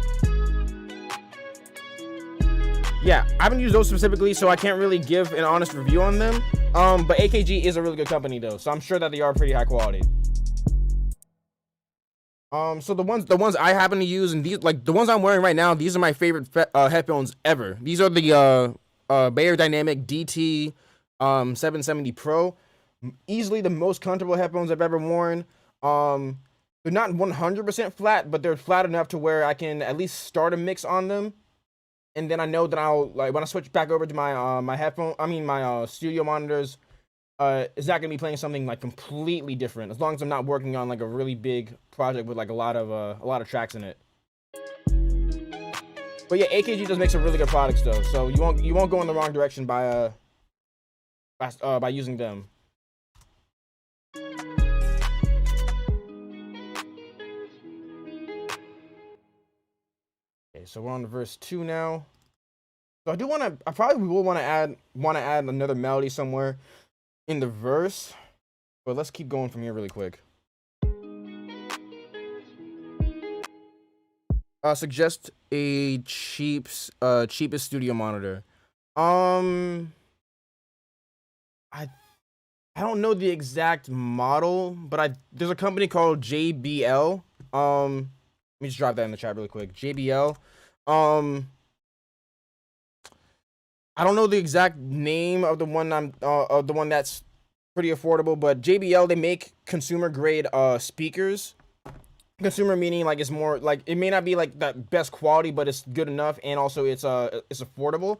yeah, I haven't used those specifically, so I can't really give an honest review on them. But AKG is a really good company though, so I'm sure that they are pretty high quality. So the ones I happen to use, and these, like the ones I'm wearing right now, these are my favorite headphones ever. These are the Beyerdynamic DT 770 Pro. Easily the most comfortable headphones I've ever worn. They're not 100% flat, but they're flat enough to where I can at least start a mix on them, and then I know that I'll, like, when I switch back over to my my studio monitors, it's not gonna be playing something like completely different, as long as I'm not working on like a really big project with like a lot of tracks in it. But yeah, AKG does make some really good products though, so you won't go in the wrong direction by using them. Okay, so we're on to verse 2 now. So I probably will want to add another melody somewhere in the verse, but let's keep going from here really quick. Suggest a cheapest studio monitor. I don't know the exact model, but there's a company called JBL. Let me just drop that in the chat really quick. JBL. I don't know the exact name of the one that's pretty affordable, but JBL, they make consumer grade speakers. Consumer meaning like it's more like, it may not be like the best quality, but it's good enough, and also it's affordable.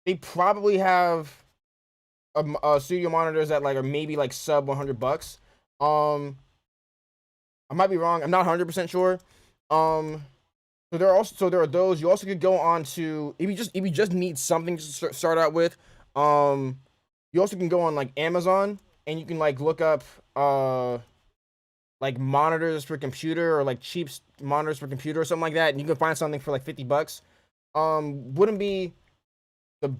They probably have studio monitors that like are maybe like sub $100. I might be wrong. I'm not 100% sure. So there are those. You also could go on to, if you just need something to start out with. You also can go on like Amazon, and you can like look up like monitors for computer, or like cheap monitors for computer or something like that, and you can find something for like $50. Wouldn't be it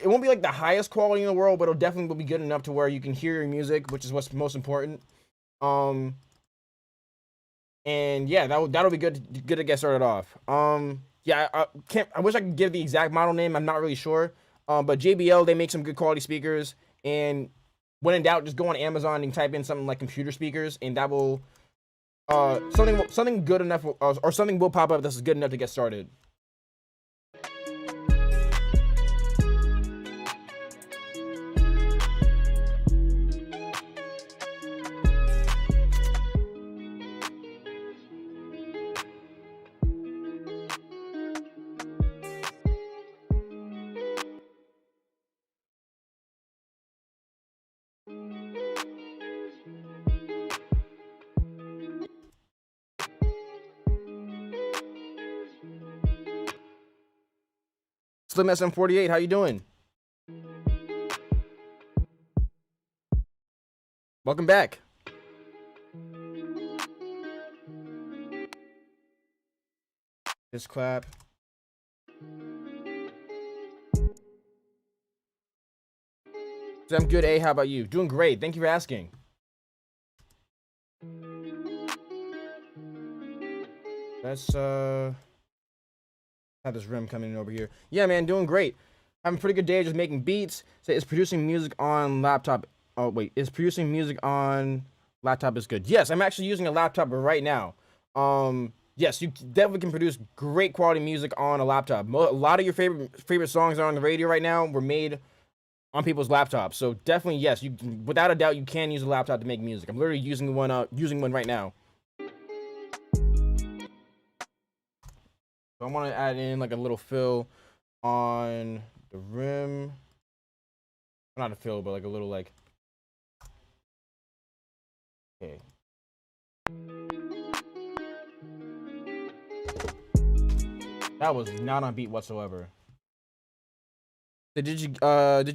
won't be like the highest quality in the world, but it'll definitely be good enough to where you can hear your music, which is what's most important. And yeah, that'll be good to get started off. Yeah, I wish I could give the exact model name. I'm not really sure. But JBL, they make some good quality speakers, and when in doubt, just go on Amazon and type in something like computer speakers, and that will something good enough, or something will pop up that's good enough to get started. Slim SM48, how you doing? Welcome back. Just clap. I'm good, A. How about you? Doing great. Thank you for asking. Let's have this rim coming in over here. Yeah, man, doing great. Having a pretty good day, just making beats. So it's producing music on laptop. Oh wait, is producing music on laptop is good. Yes, I'm actually using a laptop right now. Yes, you definitely can produce great quality music on a laptop. A lot of your favorite songs that are on the radio right now were made on people's laptops. So definitely, yes, you without a doubt you can use a laptop to make music. I'm literally using one right now. So I want to add in like a little fill on the rim. Not a fill, but like a little like. Okay. That was not on beat whatsoever. So did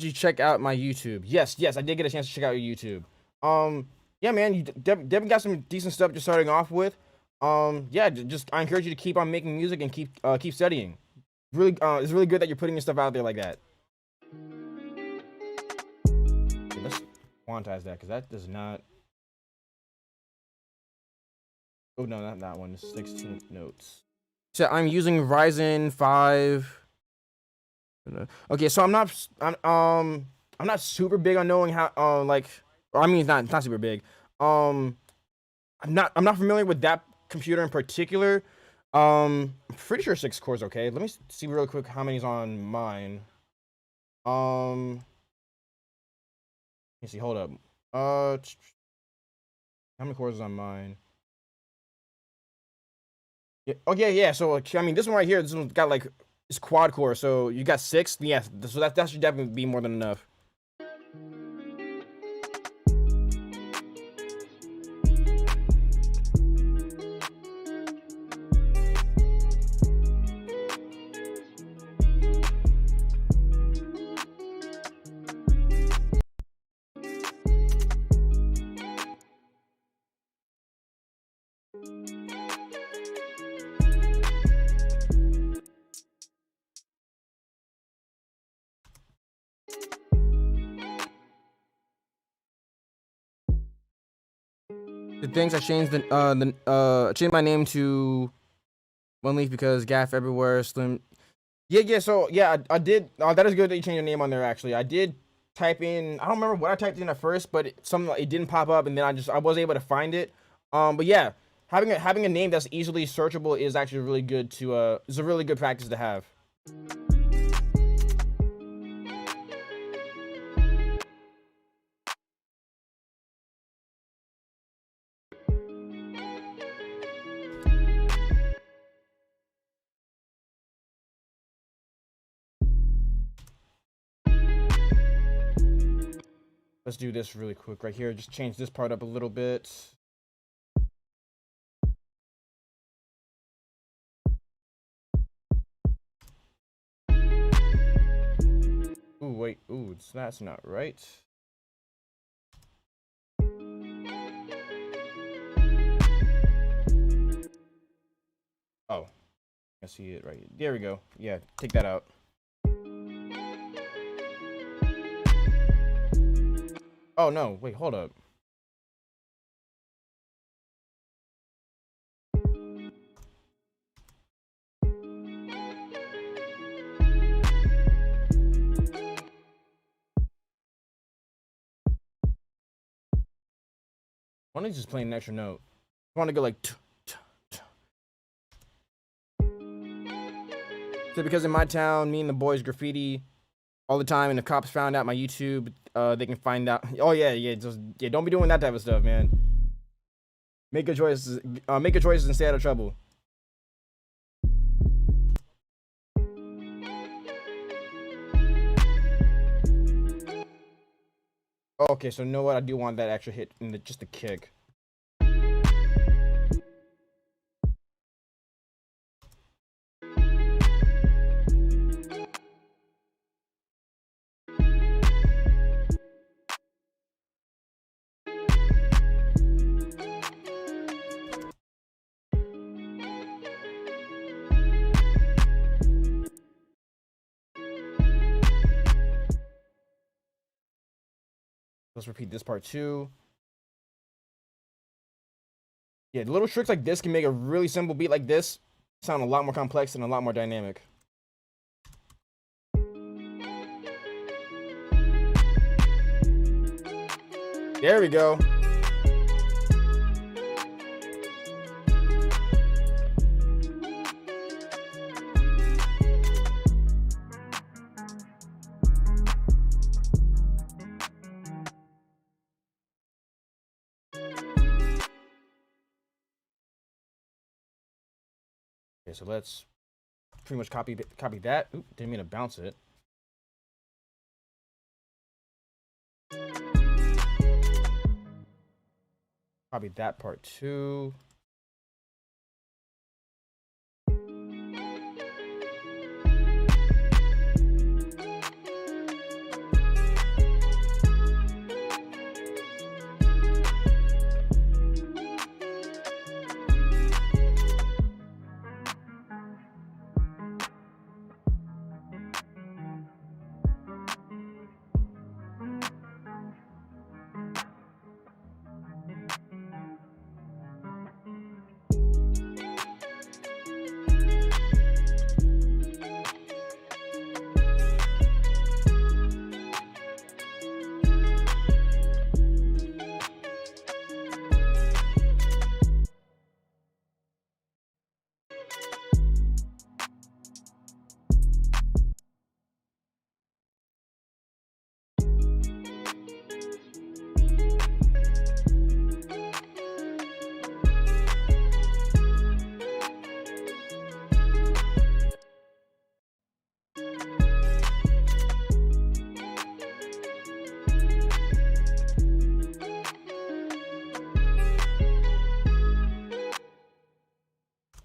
you check out my YouTube? Yes, I did get a chance to check out your YouTube. Yeah, man, you definitely got some decent stuff you're starting off with. Yeah, just I encourage you to keep on making music and keep studying. Really, it's really good that you're putting your stuff out there like that. Okay, let's quantize that because that does not. Oh no, not that one. 16 notes. So I'm using Ryzen 5. Okay, so I'm not super big on knowing how like, or I mean it's not super big. I'm not familiar with that computer in particular. I'm pretty sure 6 cores. Okay, let me see real quick how many's on mine. Let me see. Hold up. How many cores is on mine? Yeah. Oh yeah. So I mean, this one right here, this one's got like it's quad core. So you got 6. Yes. So that should definitely be more than enough. The things I changed changed my name to One Leaf because gaff everywhere, Slim. Yeah. So yeah, I did. That is good that you changed your name on there. Actually, I did type in. I don't remember what I typed in at first, but it didn't pop up, and then I was able to find it. But yeah, having a name that's easily searchable is actually really good to is a really good practice to have. Let's do this really quick right here. Just change this part up a little bit. Ooh, wait. Ooh, that's not right. Oh, I see it right here. There we go. Yeah, take that out. Oh no, wait, hold up. Why don't you just play an extra note? I want to go like. So because in my town, me and the boys graffiti all the time, and the cops found out my YouTube, they can find out. Oh yeah, don't be doing that type of stuff, man. Make good choices. Make good choices and stay out of trouble. Okay, so you know what? I do want that extra hit in just a kick. Let's repeat this part too. Yeah, little tricks like this can make a really simple beat like this sound a lot more complex and a lot more dynamic. There we go. Okay, so let's pretty much copy that. Oop, didn't mean to bounce it. Copy that part too.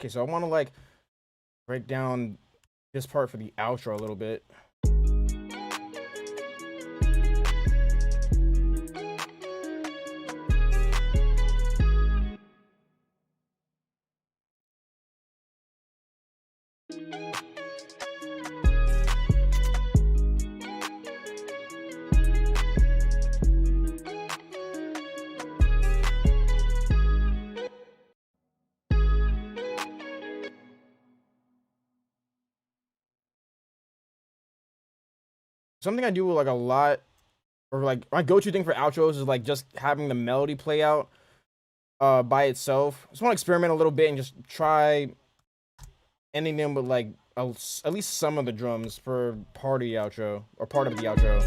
Okay, so I want to like break down this part for the outro a little bit. Something I do like a lot, or like my go-to thing for outros is like just having the melody play out by itself. Just want to experiment a little bit and just try ending them with like at least some of the drums for part of the outro or part of the outro.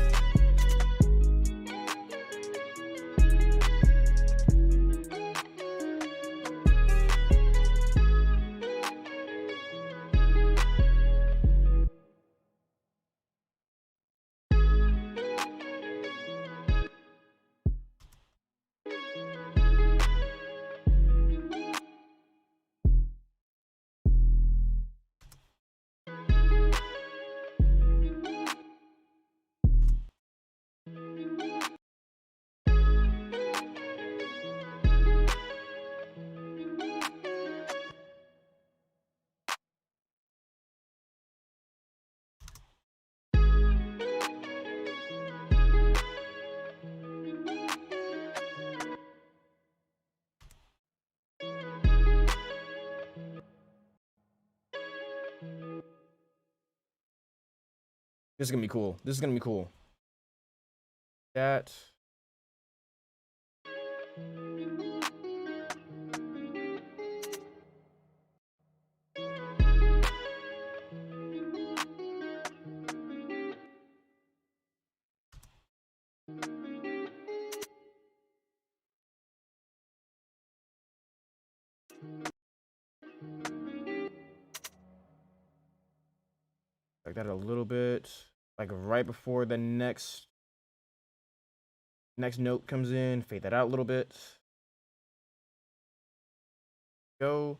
This is gonna be cool. This is gonna be cool. That. Like that a little bit. Like right before the next note comes in, fade that out a little bit. Go.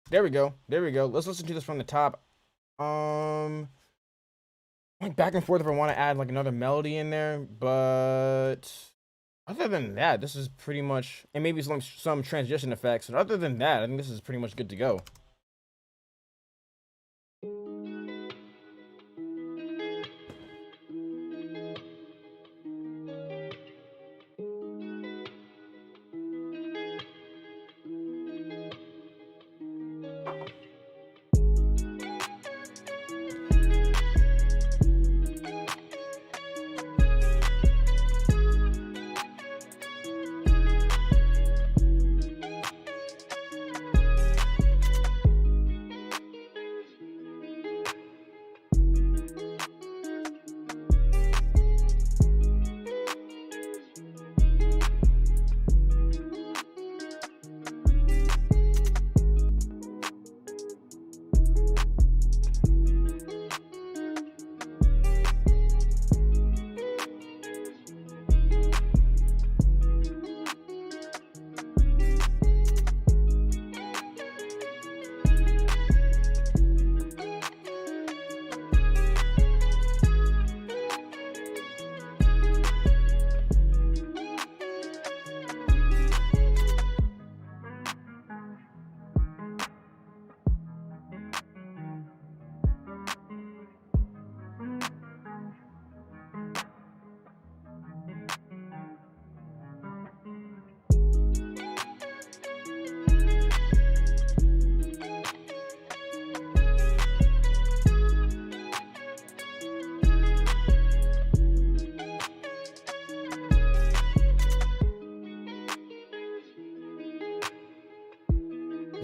There we go. There we go. Let's listen to this from the top. Um, like back and forth if I want to add like another melody in there, but other than that, this is pretty much, and maybe some transition effects. But other than that, I think this is pretty much good to go.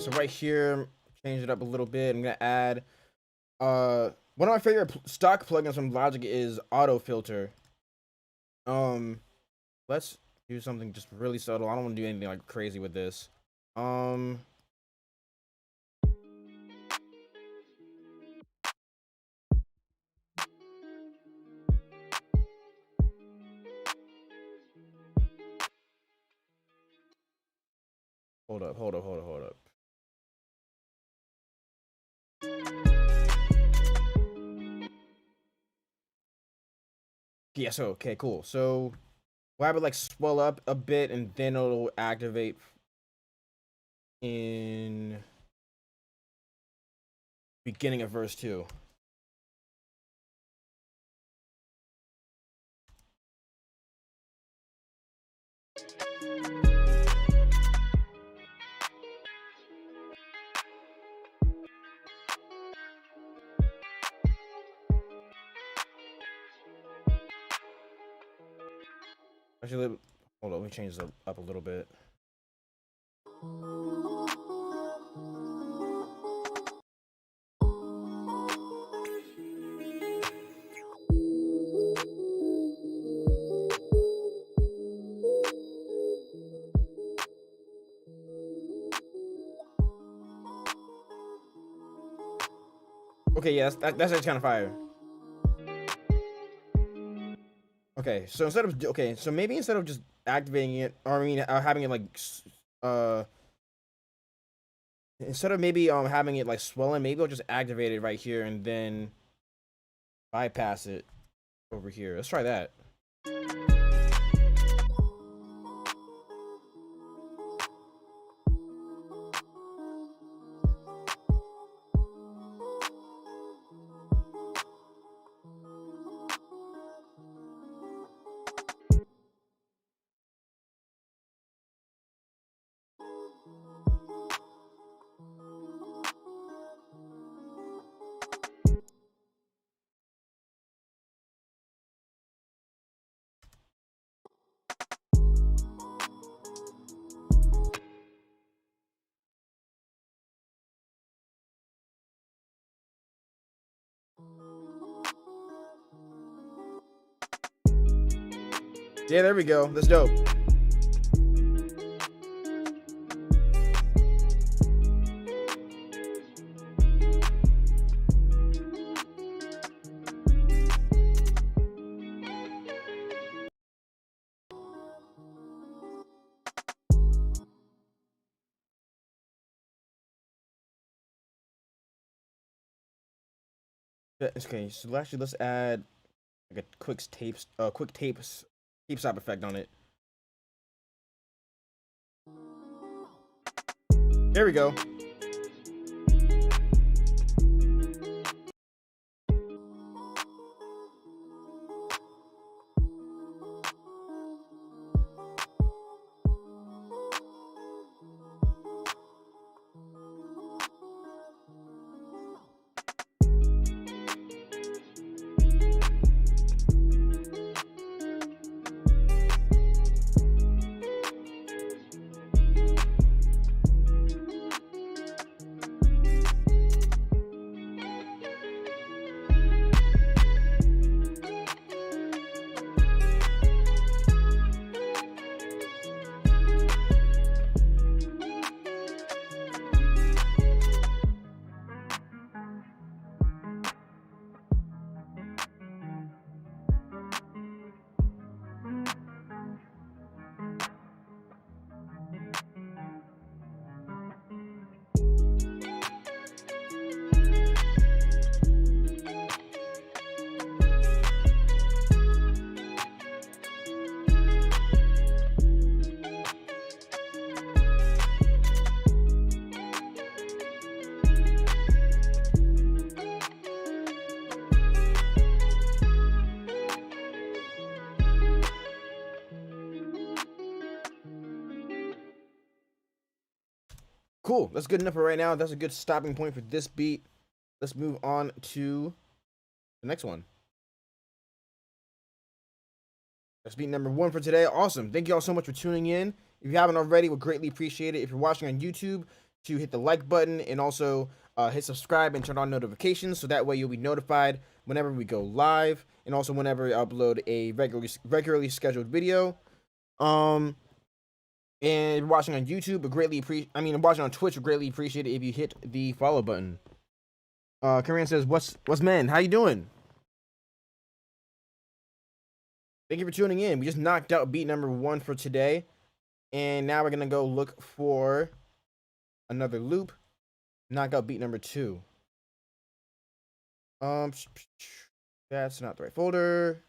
So right here, change it up a little bit. I'm gonna add one of my favorite stock plugins from Logic is Auto Filter. Let's do something just really subtle. I don't want to do anything like crazy with this. Um, hold up. Yeah, so okay, cool. So we'll have it like swell up a bit and then it'll activate in beginning of verse 2. Actually, hold on, let me change this up a little bit. Okay, yeah, that's actually kind of fire. Okay, so maybe instead of just activating it, or I mean, having it like, uh, instead of maybe having it like swelling, maybe I'll just activate it right here and then bypass it over here. Let's try that. Yeah, there we go. That's dope. Okay, so actually let's add like a quick tape stop effect on it. There we go. Cool. That's good enough for right now. That's a good stopping point for this beat. Let's move on to the next one. That's beat number 1 for today. Awesome. Thank you all so much for tuning in. If you haven't already, we'll greatly appreciate it. If you're watching on YouTube, to hit the like button and also hit subscribe and turn on notifications so that way you'll be notified whenever we go live and also whenever I upload a regularly scheduled video. And if you're watching on YouTube, watching on Twitch, would greatly appreciate it if you hit the follow button. Karen says, "What's man? How you doing?" Thank you for tuning in. We just knocked out beat number 1 for today, and now we're gonna go look for another loop. Knock out beat number 2. That's not the right folder.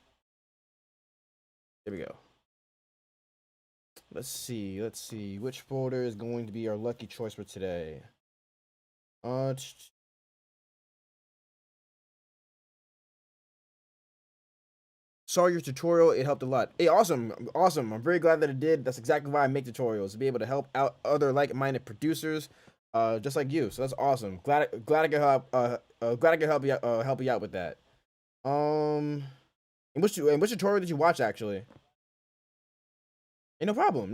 There we go. Let's see which folder is going to be our lucky choice for today. Saw your tutorial, it helped a lot. Hey, awesome. I'm very glad that it did. That's exactly why I make tutorials, to be able to help out other like-minded producers, just like you. So that's awesome. Glad I can help. Glad I can help you out with that. And which tutorial did you watch actually? Hey, no problem.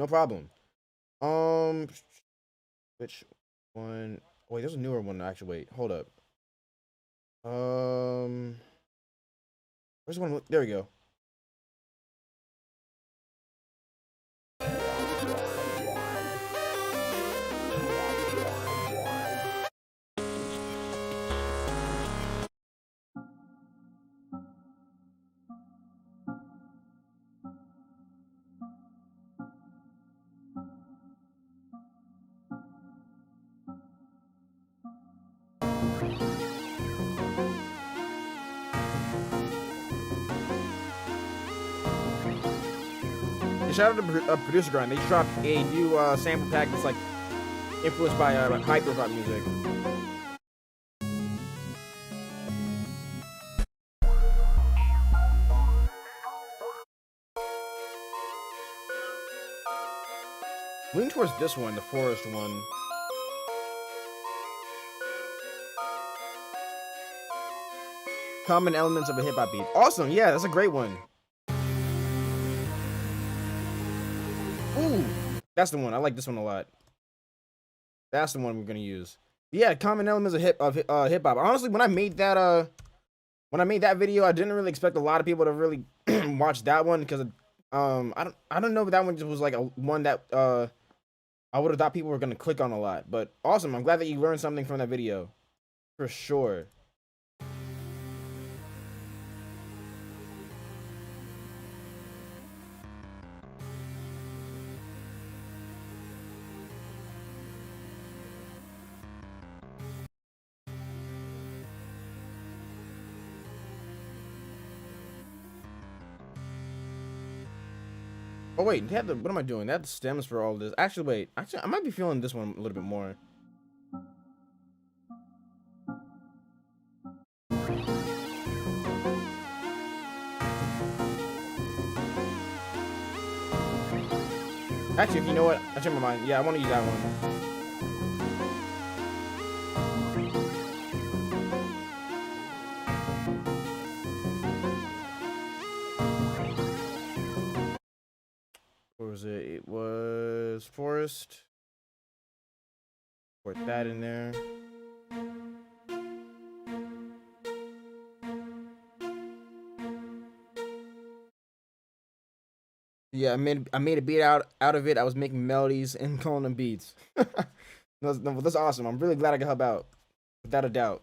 Which one? Wait, there's a newer one actually. Wait, hold up. Where's one? There we go. Shout out to Producer Grind. They just dropped a new sample pack that's like influenced by hyper pop music. Lean towards this one, the forest one. Common elements of a hip hop beat. Awesome, yeah, that's a great one. Ooh, that's the one. I like this one a lot. That's the one we're gonna use. Yeah, common elements of hip hop. Honestly, when I made that video, I didn't really expect a lot of people to really watch that one because I don't know if that one just was like a one that I would have thought people were gonna click on a lot. But awesome, I'm glad that you learned something from that video, for sure. Oh wait, they have the, what am I doing? They have the stems for all this. Actually, wait. Actually, I might be feeling this one a little bit more. Actually, if you know what, I changed my mind. Yeah, I want to use that one. What was it? It was forest. Put that in there. Yeah, I made a beat out of it. I was making melodies and calling them beats. That's awesome. I'm really glad I could help out, without a doubt.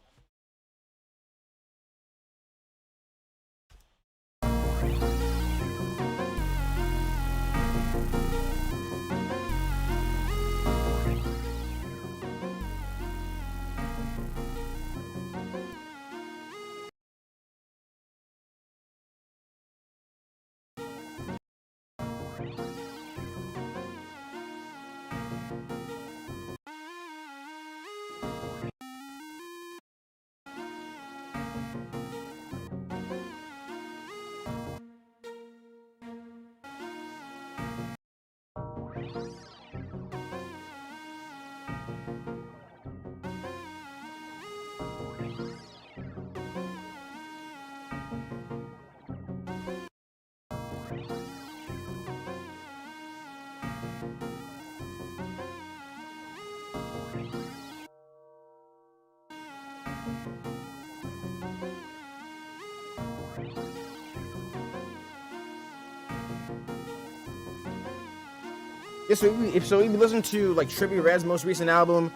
Yeah, so if you listen to like Trippie Redd's most recent album,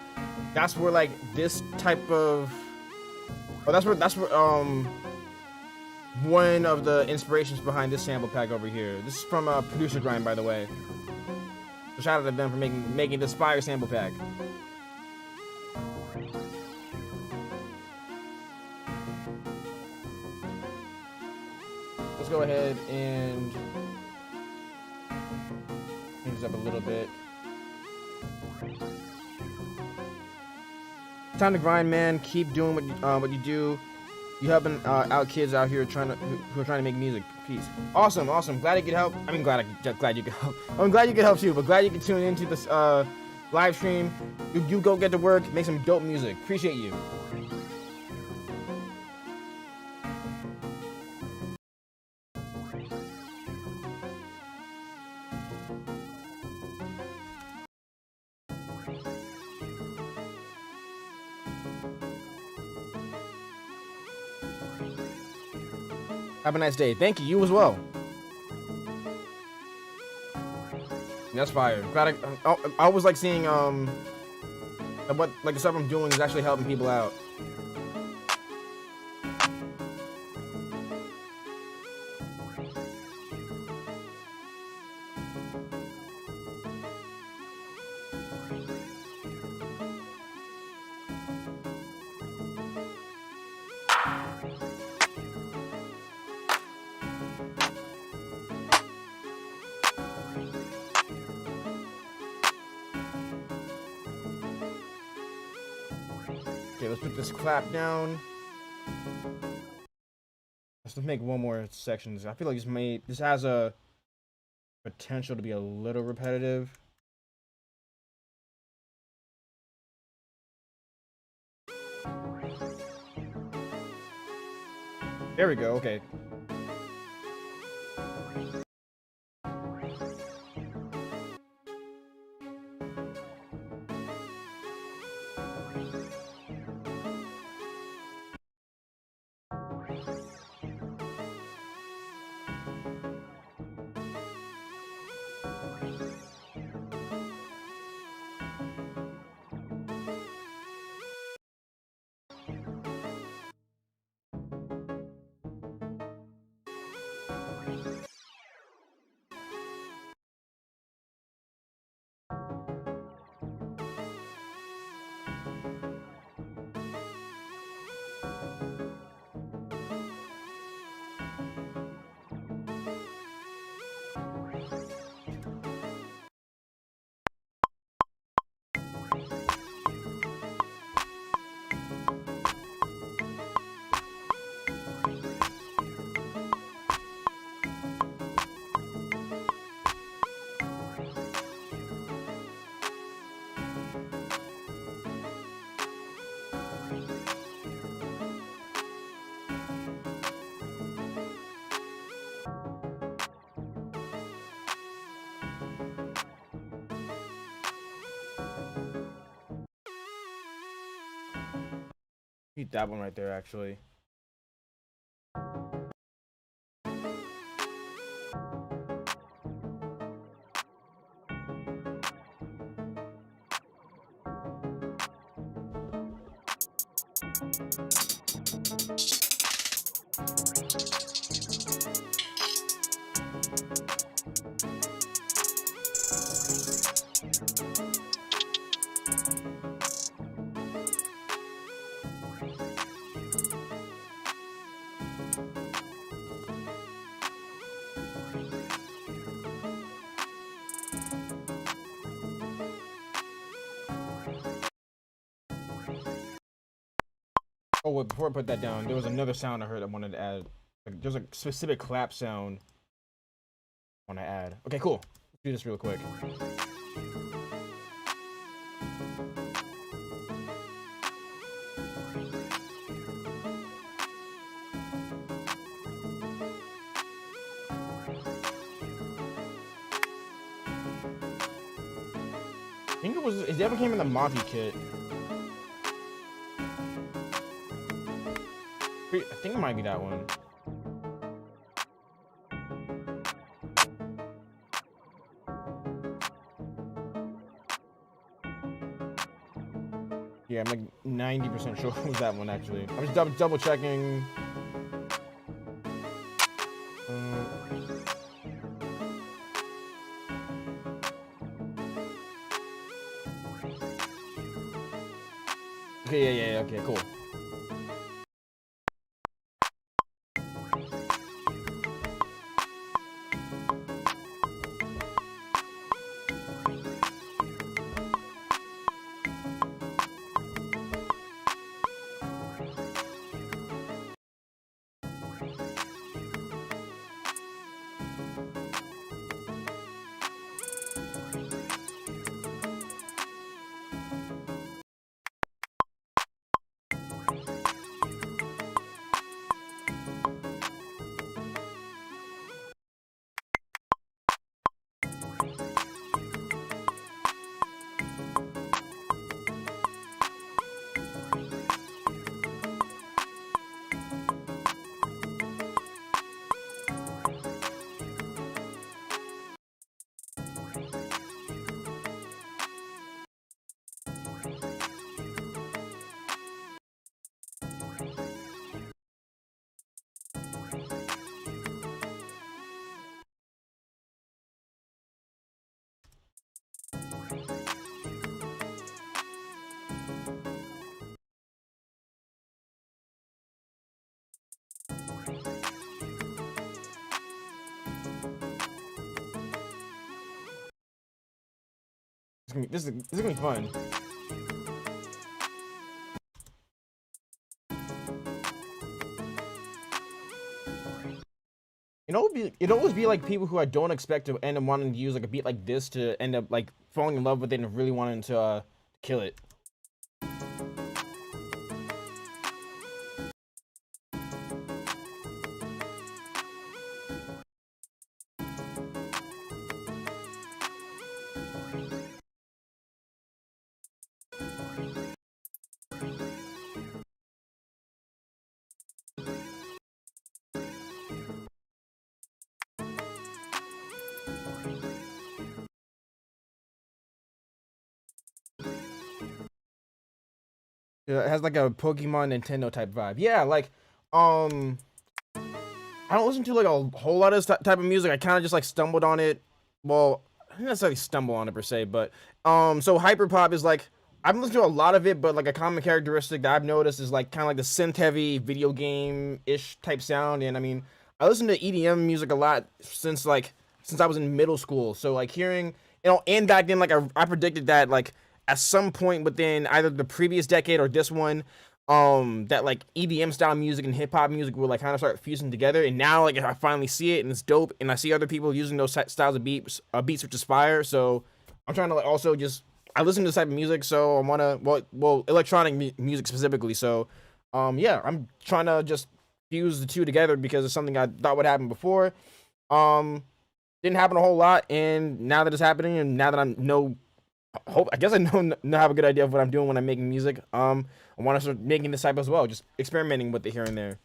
that's where like this type of, oh, that's where one of the inspirations behind this sample pack over here. This is from Producer Grind, by the way. So shout out to them for making this fire sample pack. Let's go ahead and change this up a little bit. Time to grind, man. Keep doing what you do. You helping out kids out here who are trying to make music. Peace. Awesome. Glad I could help. I mean, glad you could help. I'm glad you could help too, but glad you could tune into this live stream. You go get to work, make some dope music. Appreciate you. Have a nice day. Thank you. You as well. That's fire. Glad I always like seeing what like the stuff I'm doing is actually helping people out. Okay, let's put this clap down. Let's just make one more section. I feel like this has a potential to be a little repetitive. There we go. Okay. Keep that one right there, actually. Oh, wait, before I put that down, there was another sound I heard I wanted to add. Like, there's a specific clap sound I want to add. Okay, cool. Let's do this real quick. I think it ever came in the Monty kit. I think it might be that one. Yeah, I'm like 90% sure it was that one, actually. I was double checking. Okay, yeah, okay, cool. This is gonna be fun. It'd always be like people who I don't expect to end up wanting to use like a beat like this to end up like falling in love with it and really wanting to kill it. Yeah, it has like a Pokemon Nintendo type vibe. Yeah, like, I don't listen to like a whole lot of type of music. I kind of just like stumbled on it. Well, I didn't necessarily stumble on it per se, but so hyperpop is like I've listened to a lot of it, but like a common characteristic that I've noticed is like kind of like the synth heavy video game ish type sound. And I mean, I listen to EDM music a lot since I was in middle school. So like hearing and back then like I predicted that like at some point within either the previous decade or this one, that like EDM style music and hip hop music will like kind of start fusing together. And now like I finally see it and it's dope, and I see other people using those styles of beats which is fire. So I'm trying to like also just I listen to this type of music, so I want to electronic music specifically. So yeah, I'm trying to just fuse the two together because it's something I thought would happen before. Didn't happen a whole lot, and now that it's happening, and now that I know hope I guess I know have a good idea of what I'm doing when I'm making music. I want to start making this type as well, just experimenting with it here and there.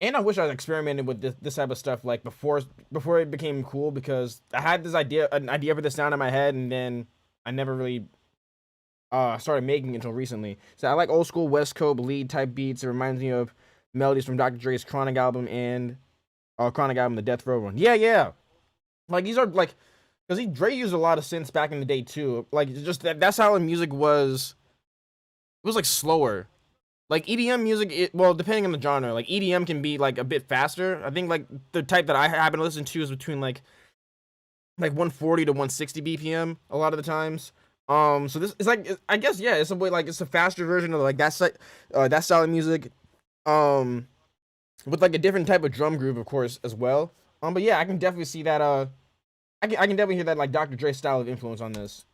And I wish I experimented with this type of stuff like before it became cool, because I had an idea for the sound in my head, and then I never really started making it until recently. So I like old school West Coast lead type beats. It reminds me of melodies from Dr. Dre's Chronic album and Chronic album, the Death Row one. Yeah, yeah. Like these are like, because Dre used a lot of synths back in the day too. Like just that's how music was. It was like slower. Like EDM music, well, depending on the genre, like EDM can be like a bit faster. I think like the type that I happen to listen to is between like 140 to 160 BPM a lot of the times. So this is like, I guess, yeah, it's a way, like it's a faster version of like that style of music. With like a different type of drum groove, of course, as well. But yeah, I can definitely see that. I can definitely hear that like Dr. Dre style of influence on this.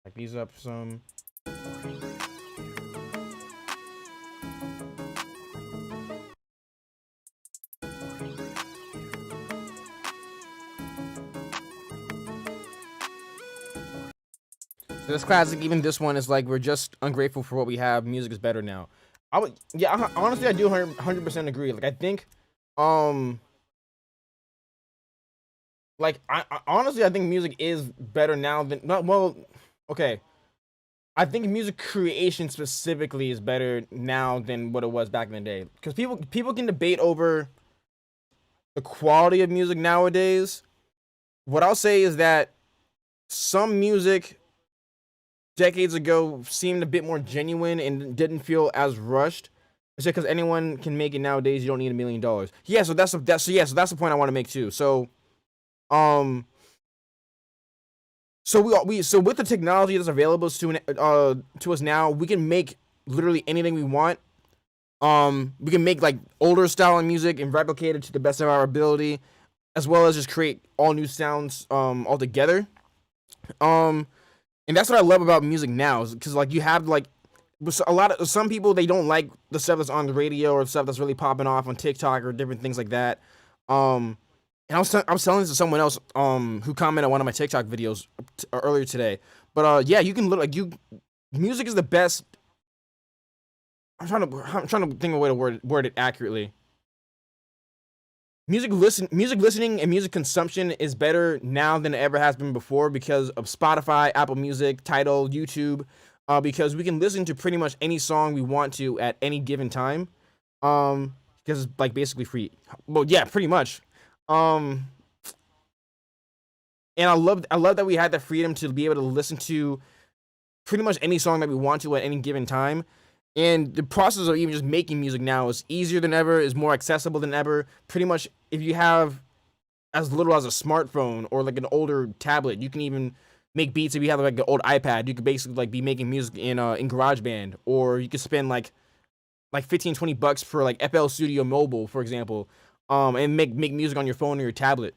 Like these up some. This classic, even this one is like, we're just ungrateful for what we have. Music is better now. Yeah, honestly, I do 100% agree. Like, I think, like, honestly, I think music is better now than, not, well, okay. I think music creation specifically is better now than what it was back in the day. Because people can debate over the quality of music nowadays. What I'll say is that some music decades ago seemed a bit more genuine and didn't feel as rushed. It's because anyone can make it nowadays. You don't need $1 million. Yeah, so that's the point I want to make too. So, so with the technology that's available to us now, we can make literally anything we want. We can make like older style of music and replicate it to the best of our ability, as well as just create all new sounds altogether. And that's what I love about music now, is because like you have like some people, they don't like the stuff that's on the radio or stuff that's really popping off on TikTok or different things like that. And I was telling this to someone else who commented on one of my TikTok videos earlier today. But yeah, you can look like music is the best. I'm trying to think of a way to word it accurately. Music listening and music consumption is better now than it ever has been before, because of Spotify, Apple Music, Tidal, YouTube, because we can listen to pretty much any song we want to at any given time, because it's like basically free. Well, yeah, pretty much. And I love that we had the freedom to be able to listen to pretty much any song that we want to at any given time. And the process of even just making music now is easier than ever, is more accessible than ever. Pretty much, if you have as little as a smartphone or like an older tablet, you can even make beats. If you have like an old iPad, you could basically like be making music in GarageBand, or you could spend like 15, $20 for like FL Studio Mobile, for example, and make music on your phone or your tablet.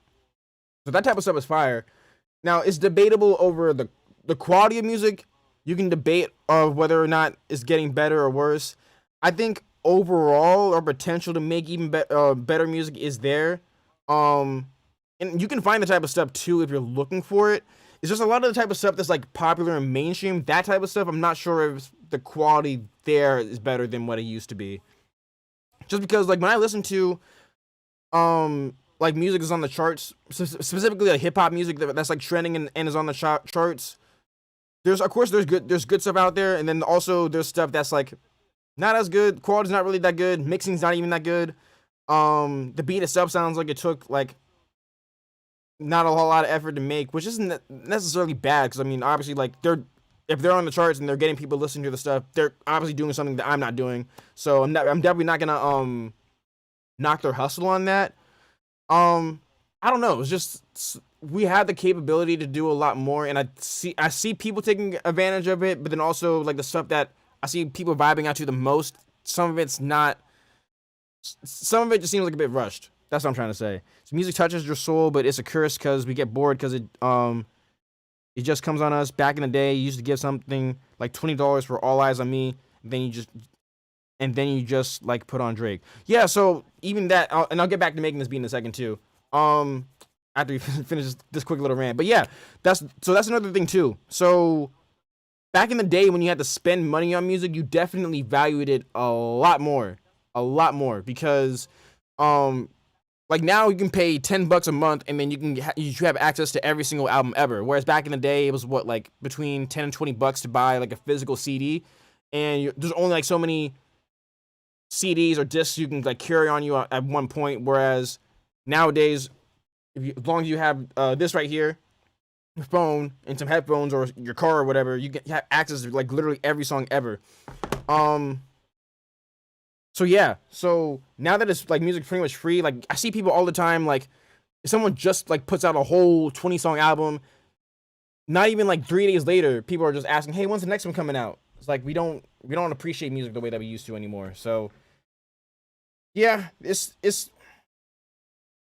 So that type of stuff is fire. Now, it's debatable over the quality of music. You can debate whether or not it's getting better or worse. I think overall, our potential to make even better music is there. And you can find the type of stuff too if you're looking for it. It's just a lot of the type of stuff that's like popular and mainstream. That type of stuff, I'm not sure if the quality there is better than what it used to be. Just because like when I listen to like music is on the charts, specifically like hip hop music that's like trending and is on the charts. There's good stuff out there, and then also there's stuff that's like not as good. Quality's not really that good. Mixing's not even that good. The beat itself sounds like it took like not a whole lot of effort to make, which isn't necessarily bad, because I mean obviously like if they're on the charts and they're getting people listening to the stuff, they're obviously doing something that I'm not doing. So I'm definitely not gonna knock their hustle on that. I don't know. It's just we have the capability to do a lot more, and I see people taking advantage of it, but then also like the stuff that I see people vibing out to the most. Some of it's not. Some of it just seems like a bit rushed. That's what I'm trying to say. So music touches your soul, but it's a curse because we get bored because it just comes on us. Back in the day, you used to give something like $20 for All Eyes on Me, and then you just like put on Drake. Yeah, so even that, and I'll get back to making this beat in a second too. Um, After we finish this quick little rant, but yeah, that's another thing too. So back in the day when you had to spend money on music, you definitely valued it a lot more because um like now you can pay $10 a month and then you have access to every single album ever. Whereas back in the day it was what like between 10 and $20 to buy like a physical CD, and there's only like so many CDs or discs you can like carry on you at one point. Whereas nowadays, as long as you have this right here, your phone and some headphones or your car or whatever, you have access to like literally every song ever. Um, so yeah, so now that it's like music pretty much free, like I see people all the time like if someone just like puts out a whole 20-song album, not even like 3 days later, people are just asking, "Hey, when's the next one coming out?" It's like we don't appreciate music the way that we used to anymore. So yeah, it's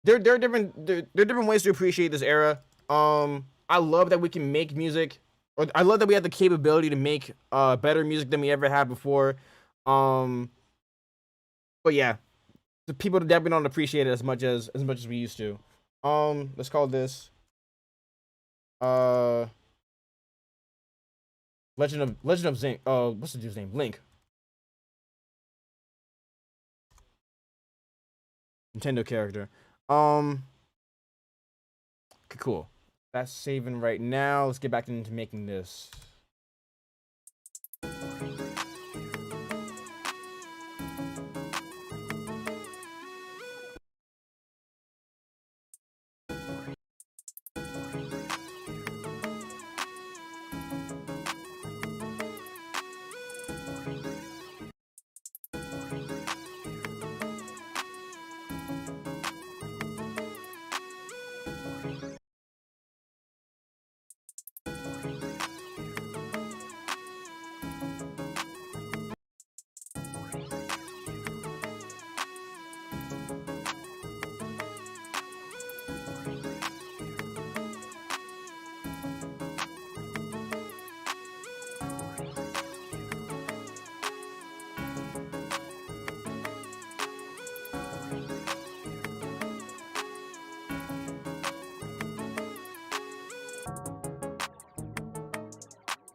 there are different ways to appreciate this era. I love that we can make music, or I love that we have the capability to make better music than we ever had before. Um, but yeah, the people definitely don't appreciate it as much as we used to. Let's call this uh Legend of Zinc. What's the dude's name? Link. Nintendo character. Um, okay, cool. That's saving right now. Let's get back into making this.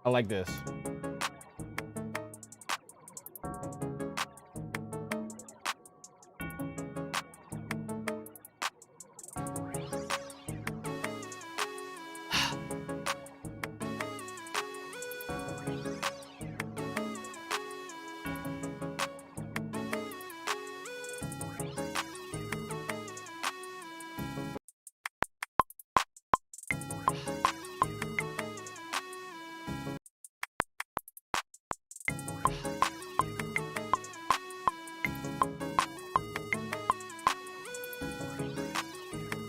I like this.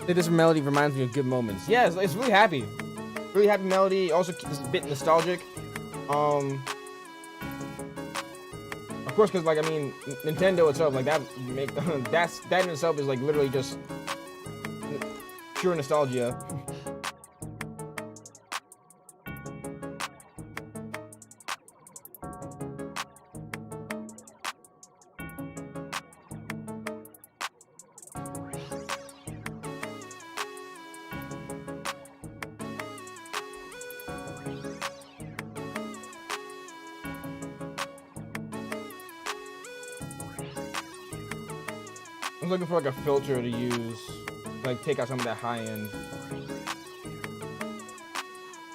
This melody reminds me of good moments. Yeah, it's really happy melody. Also, it's a bit nostalgic. Um, of course, because like I mean, Nintendo itself, like that make that in itself is like literally just pure nostalgia. I was looking for like a filter to use, like take out some of that high end,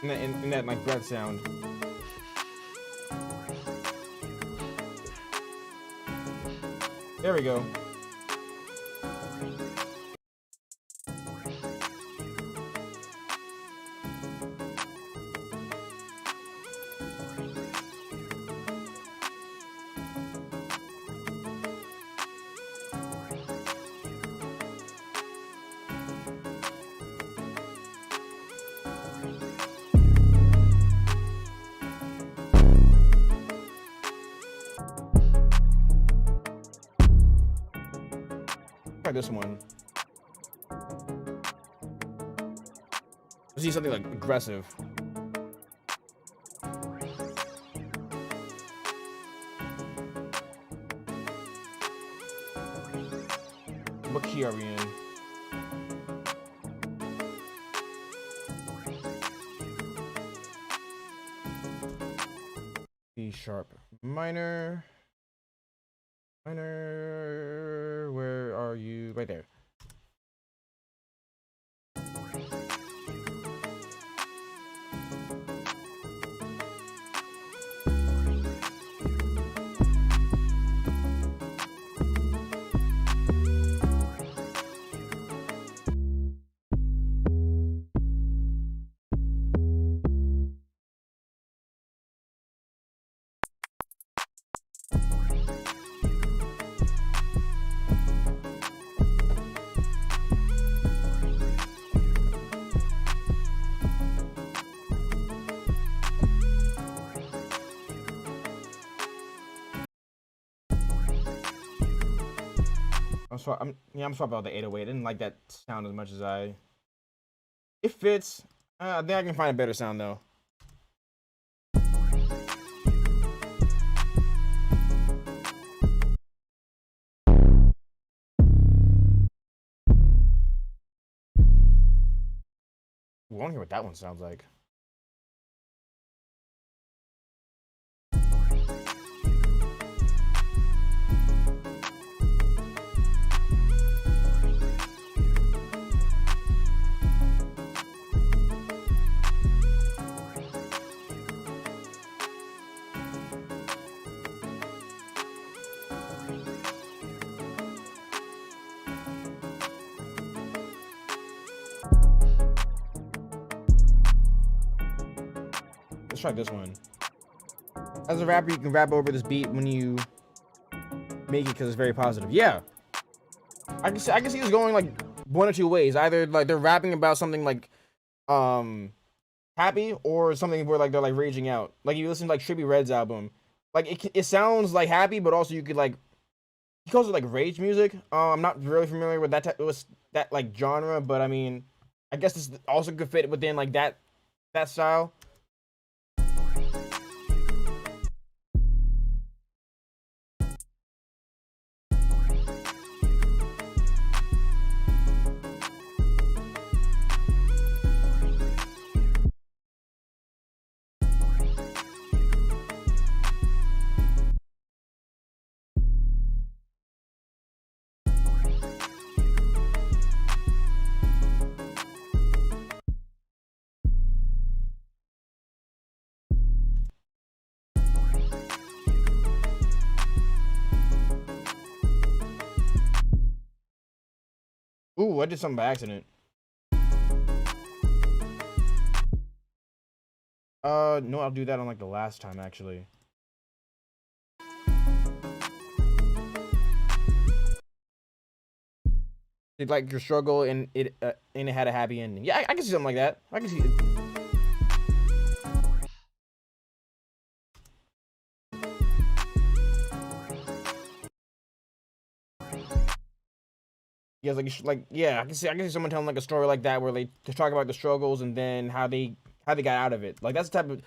and that like breath sound. There we go. this one. Let's see something like aggressive. What key are we in? C sharp minor. Minor, where are you? Right there. I'm sorry about the 808. I didn't like that sound as much as it fits. I think I can find a better sound though. I want to hear what that one sounds like. Let's try this one. As a rapper, you can rap over this beat when you make it because it's very positive. Yeah, I can see this going like one or two ways. Either like they're rapping about something like happy, or something where like they're like raging out. Like if you listen to like Trippie Redd's album, like it sounds like happy, but also you could like, he calls it like rage music. I'm not really familiar with that like genre, but I mean, I guess this also could fit within like that style. Ooh, I did something by accident. No, I'll do that on like the last time actually. It's like your struggle and it had a happy ending. Yeah, I can see something like that. I can see it. Yeah, yeah, I can see someone telling like a story like that where they talk about the struggles and then how they got out of it. Like that's the type of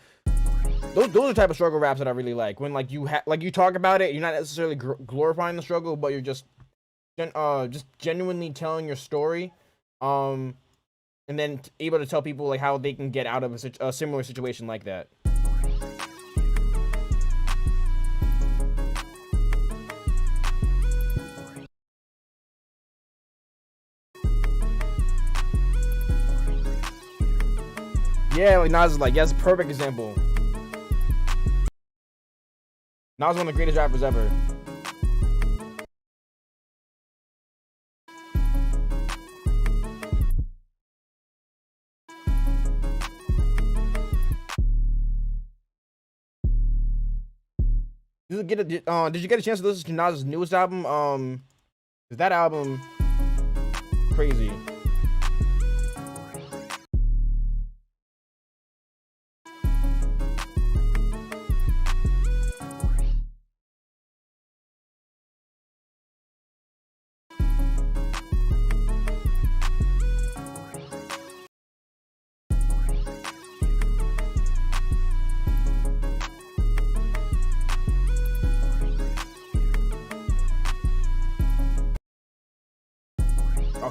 those are the type of struggle raps that I really like. When like you talk about it, you're not necessarily glorifying the struggle, but you're just genuinely telling your story, and then able to tell people like how they can get out of a similar situation like that. Yeah, like Nas is like, yeah, that's a perfect example. Nas is one of the greatest rappers ever. Did you get a chance to listen to Nas's newest album? Is that album crazy?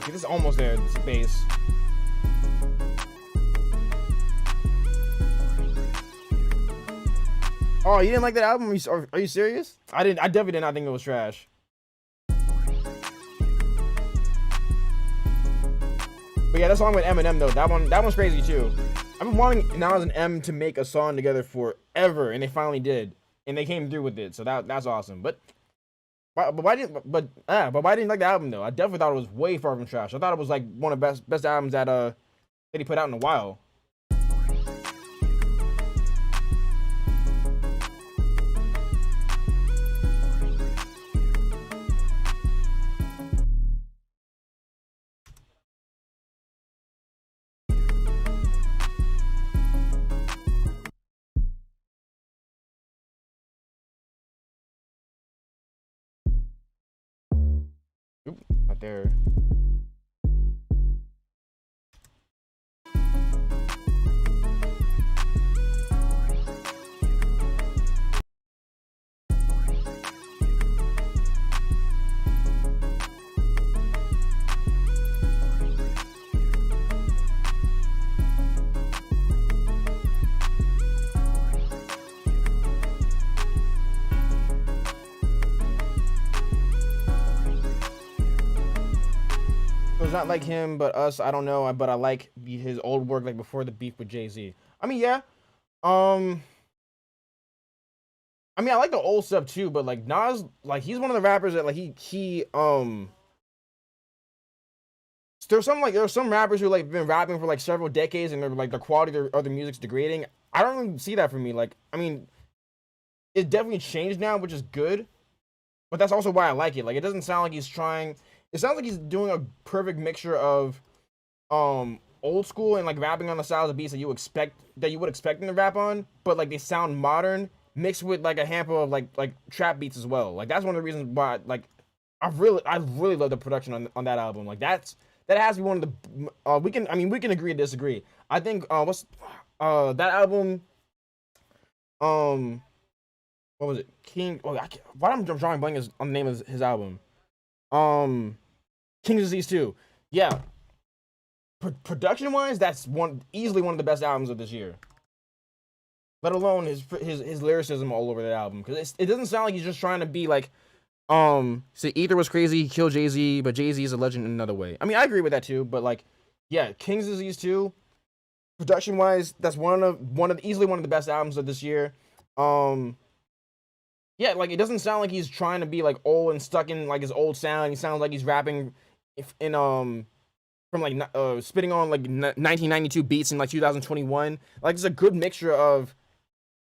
Okay, this is almost there. It's bass. Oh, you didn't like that album? Are you serious? I definitely did not think it was trash. But yeah, that song with Eminem though, that one's crazy too. I've been wanting Nas and M to make a song together forever, and they finally did, and they came through with it. So that's awesome. But why didn't you like the album though? I definitely thought it was way far from trash. I thought it was like one of the best albums that he put out in a while. Oop, not there. It's not like him, but us. I don't know, but I like his old work, like before the beef with Jay-Z. I mean, yeah. I mean, I like the old stuff too, but like Nas, like he's one of the rappers that like there's some rappers who like been rapping for like several decades and they're like the quality of their music's degrading. I don't really see that for me. Like, I mean, it definitely changed now, which is good, but that's also why I like it. Like, it doesn't sound like he's trying. It sounds like he's doing a perfect mixture of old school and like rapping on the styles of beats that you would expect him to rap on, but like they sound modern mixed with like a handful of like trap beats as well. Like that's one of the reasons why like I really love the production on that album. Like that has to be one of the we can agree to disagree. I think what's that album what was it? King. Oh, why am I drawing blank on the name of his album? King's Disease 2. Yeah. Production wise, that's easily one of the best albums of this year. Let alone his lyricism all over that album, because it doesn't sound like he's just trying to be like, say Ether was crazy, he killed Jay-Z, but Jay-Z is a legend in another way. I mean, I agree with that too, but like, yeah, King's Disease 2, production wise, that's easily one of the best albums of this year. Yeah, like it doesn't sound like he's trying to be like old and stuck in like his old sound. He sounds like he's rapping from like spitting on like 1992 beats in like 2021. Like it's a good mixture of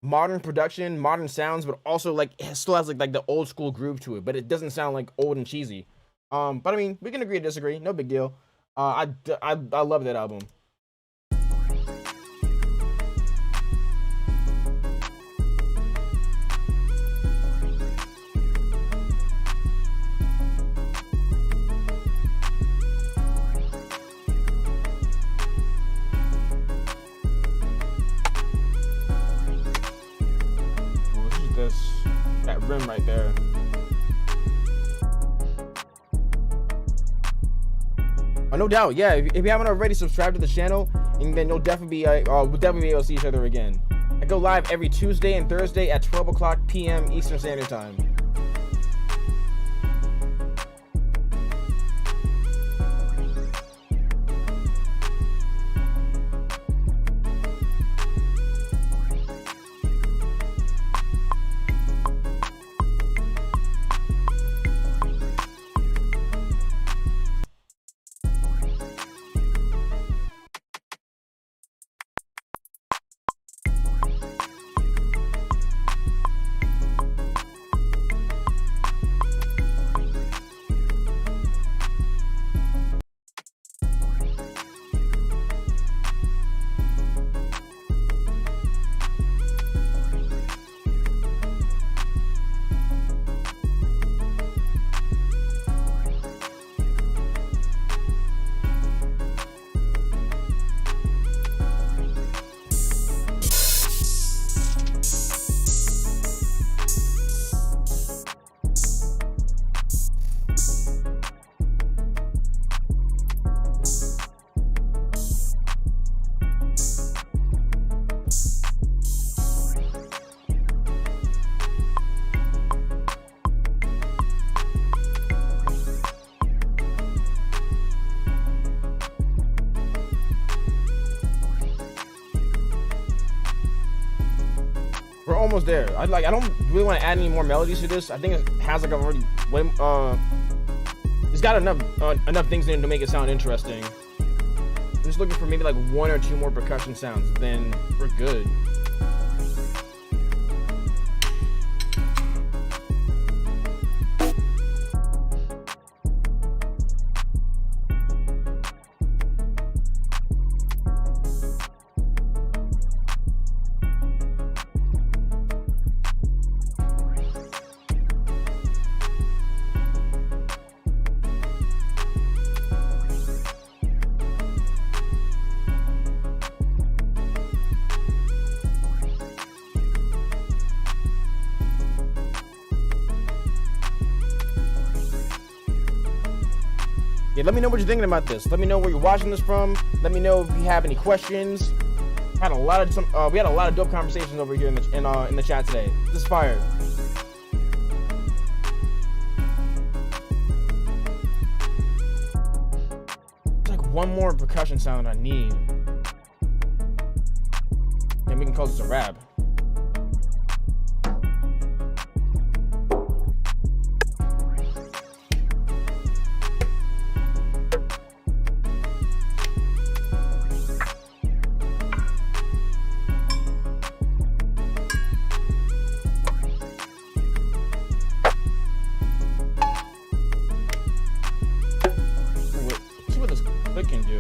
modern production, modern sounds, but also like it still has like the old school groove to it, but it doesn't sound like old and cheesy. But I mean, we can agree to disagree. No big deal. I love that album. That rim right there. Oh, no doubt, yeah. If you haven't already, subscribe to the channel, and then you'll definitely be we'll definitely be able to see each other again. I go live every Tuesday and Thursday at 12 o'clock p.m. Eastern Standard Time. almost there. I don't really want to add any more melodies to this. I think it has like already way it's got enough things in it to make it sound interesting. I'm just looking for maybe like 1 or 2 more percussion sounds, then we're good. Yeah, let me know what you're thinking about this. Let me know where you're watching this from. Let me know if you have any questions. We had a lot of dope conversations over here in the chat today. This is fire. There's like 1 more percussion sound I need. And we can call this a rap. Can do.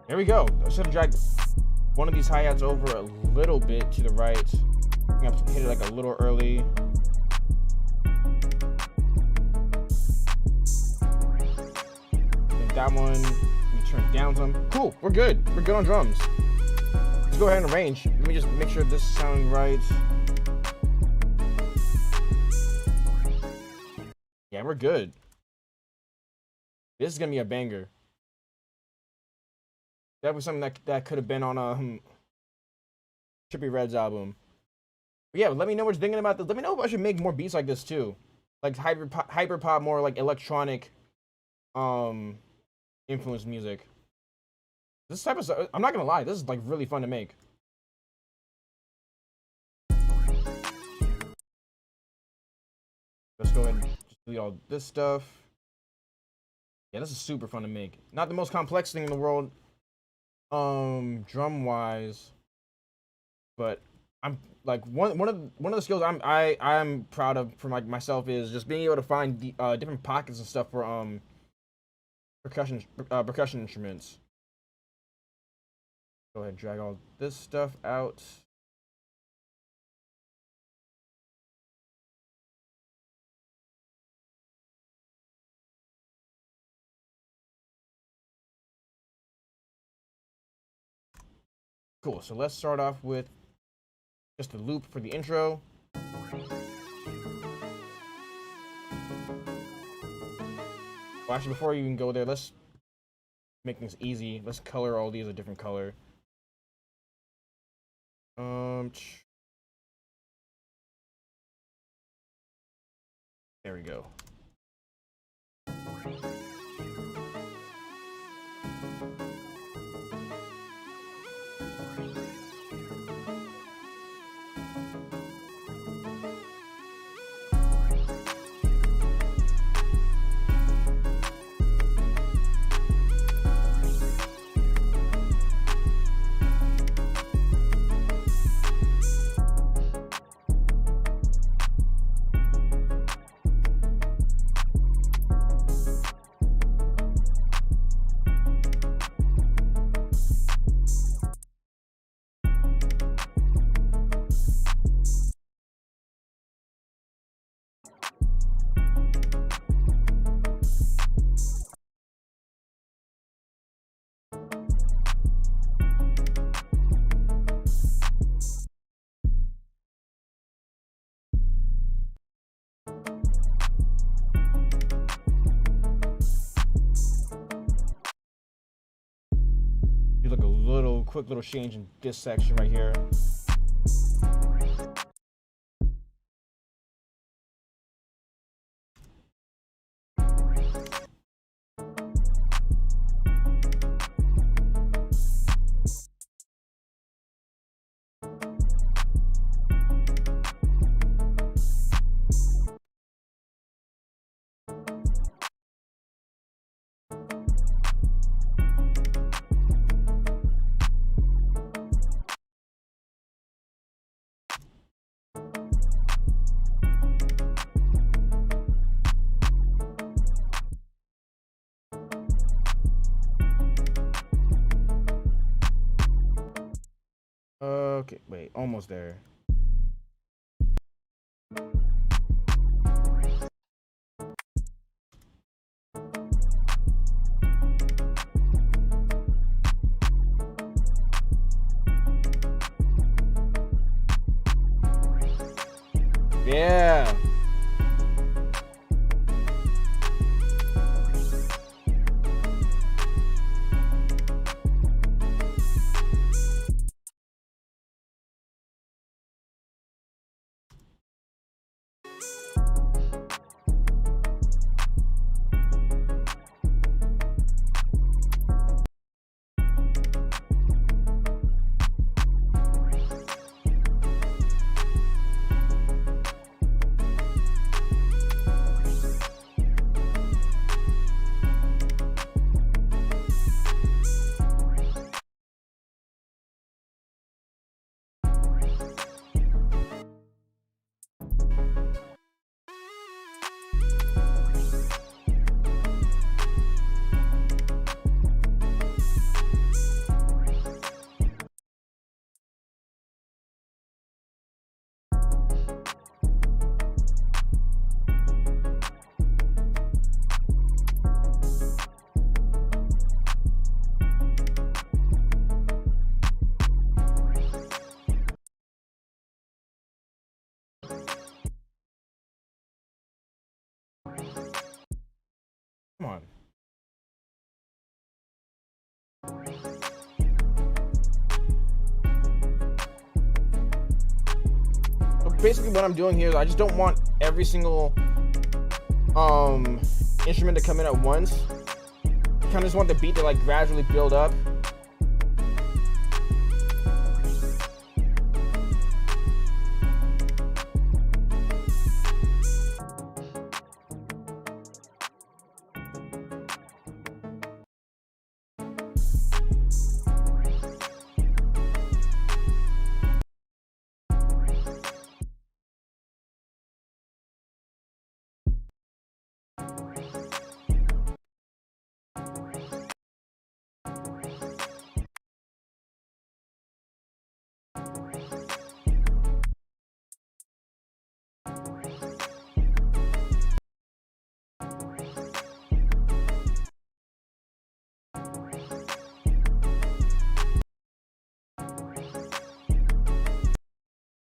There we go. I should have dragged one of these hi-hats over a little bit to the right. I think I hit it like a little early. I think that one, we turn down some. Cool, we're good. We're good on drums. Let's go ahead and arrange. Let me just make sure this is sounding right. Yeah, we're good. This is gonna be a banger. That was something that could have been on Trippie Redd's album. But yeah, let me know what you're thinking about this. Let me know if I should make more beats like this too, like hyper pop, more like electronic, influenced music. This type of stuff, I'm not gonna lie, this is like really fun to make. Let's go ahead and just delete all this stuff. Yeah, this is super fun to make. Not the most complex thing in the world, drum wise, but I'm like one of the skills I'm proud of for like myself is just being able to find the different pockets and stuff for percussion instruments. Go ahead and drag all this stuff out. Cool, so let's start off with just a loop for the intro. Well, actually, before you even go there, let's make things easy. Let's color all these a different color. There we go. quick little change in this section right here. Okay, wait, almost there. Yeah. Come on. So basically what I'm doing here is I just don't want every single instrument to come in at once. I kind of just want the beat to like gradually build up.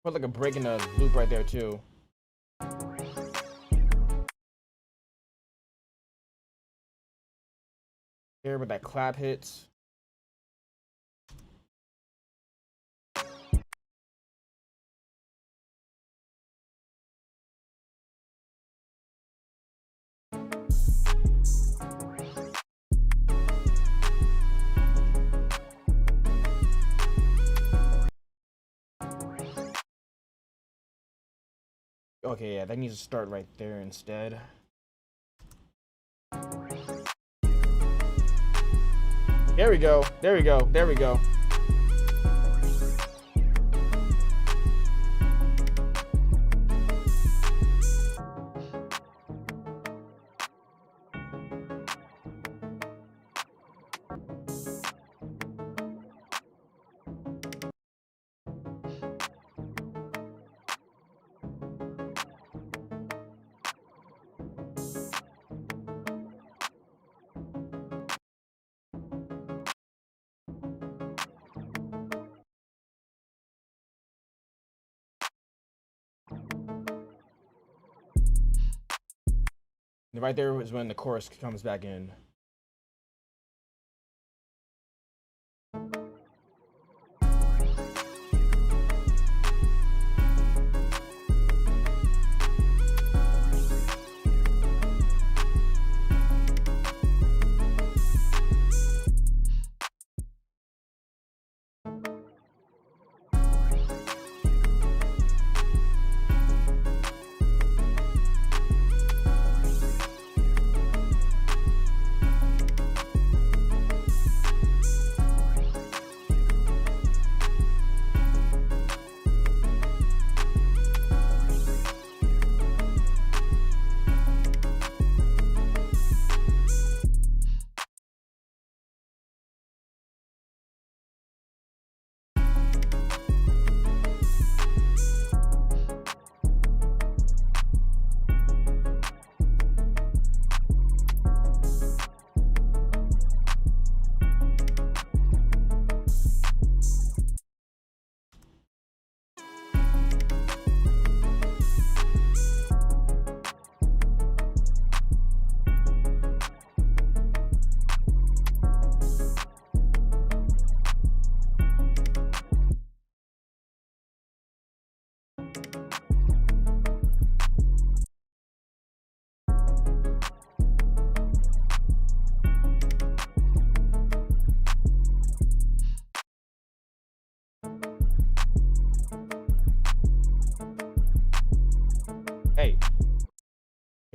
Put like a break in the loop right there too. Here with that clap hits. Okay, yeah, that needs to start right there instead. There we go. There we go. There we go. And right there is when the chorus comes back in.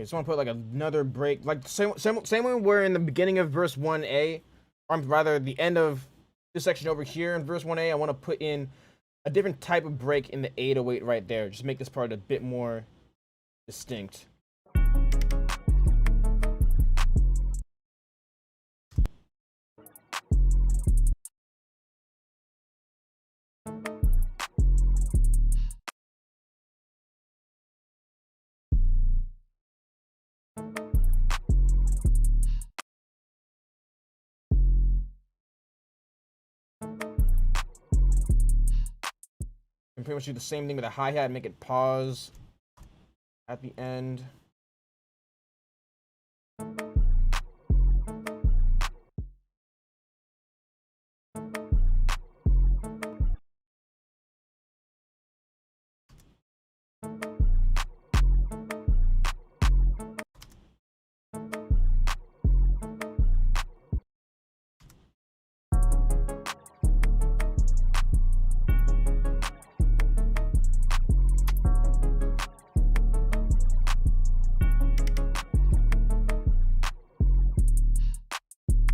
Okay, so I want to put like another break, like same one where in the beginning of verse 1a, or rather the end of this section over here in verse 1a, I want to put in a different type of break in the 808 right there. Just make this part a bit more distinct. And pretty much do the same thing with a hi-hat, make it pause at the end.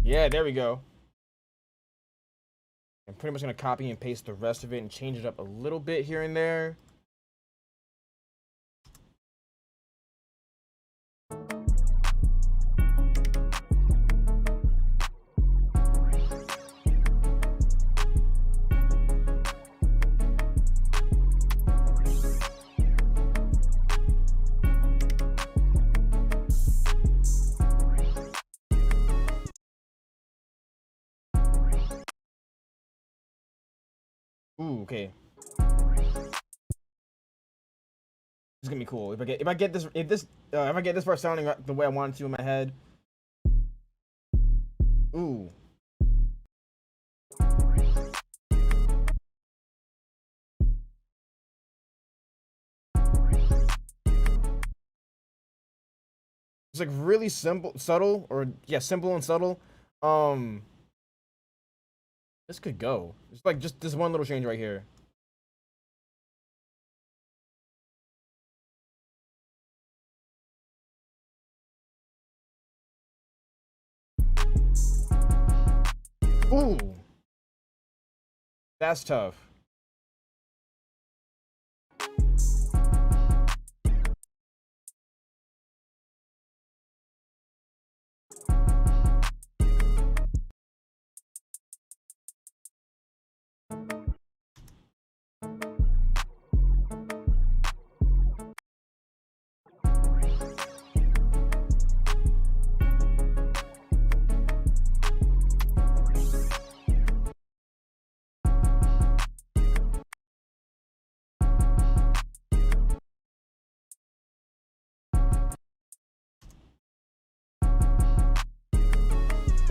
Yeah, there we go. I'm pretty much going to copy and paste the rest of it and change it up a little bit here and there. Ooh, okay. It's gonna be cool if I get this part sounding the way I want it to in my head. Ooh. It's like really simple, subtle, or yeah, simple and subtle. This could go. It's like just this one little change right here. Ooh. That's tough.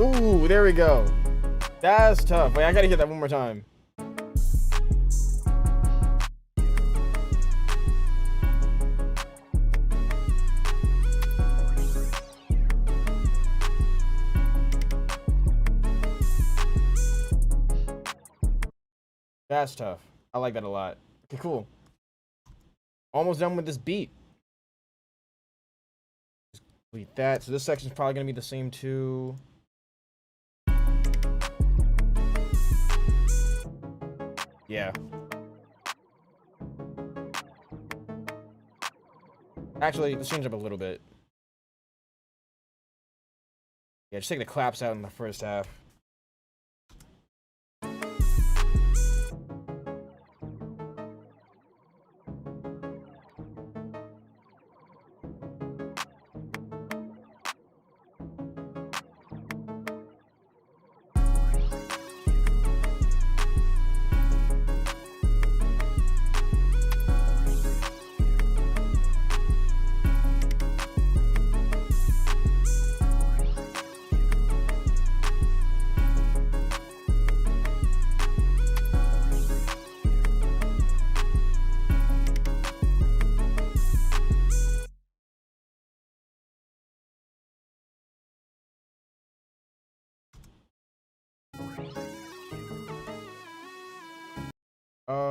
Ooh, there we go. That's tough. Wait, I gotta hear that one more time. That's tough. I like that a lot. Okay, cool. Almost done with this beat. Just delete that. So this section's probably gonna be the same too. Yeah. Actually, let's change up a little bit. Yeah, just take the claps out in the first half.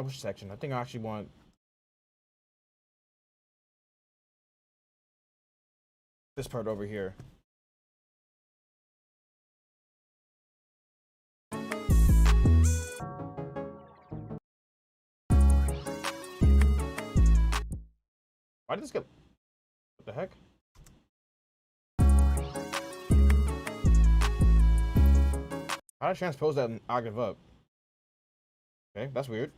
Which section? I think I actually want this part over here. Why did this get... What the heck? How did I transpose that an octave up? Okay, that's weird.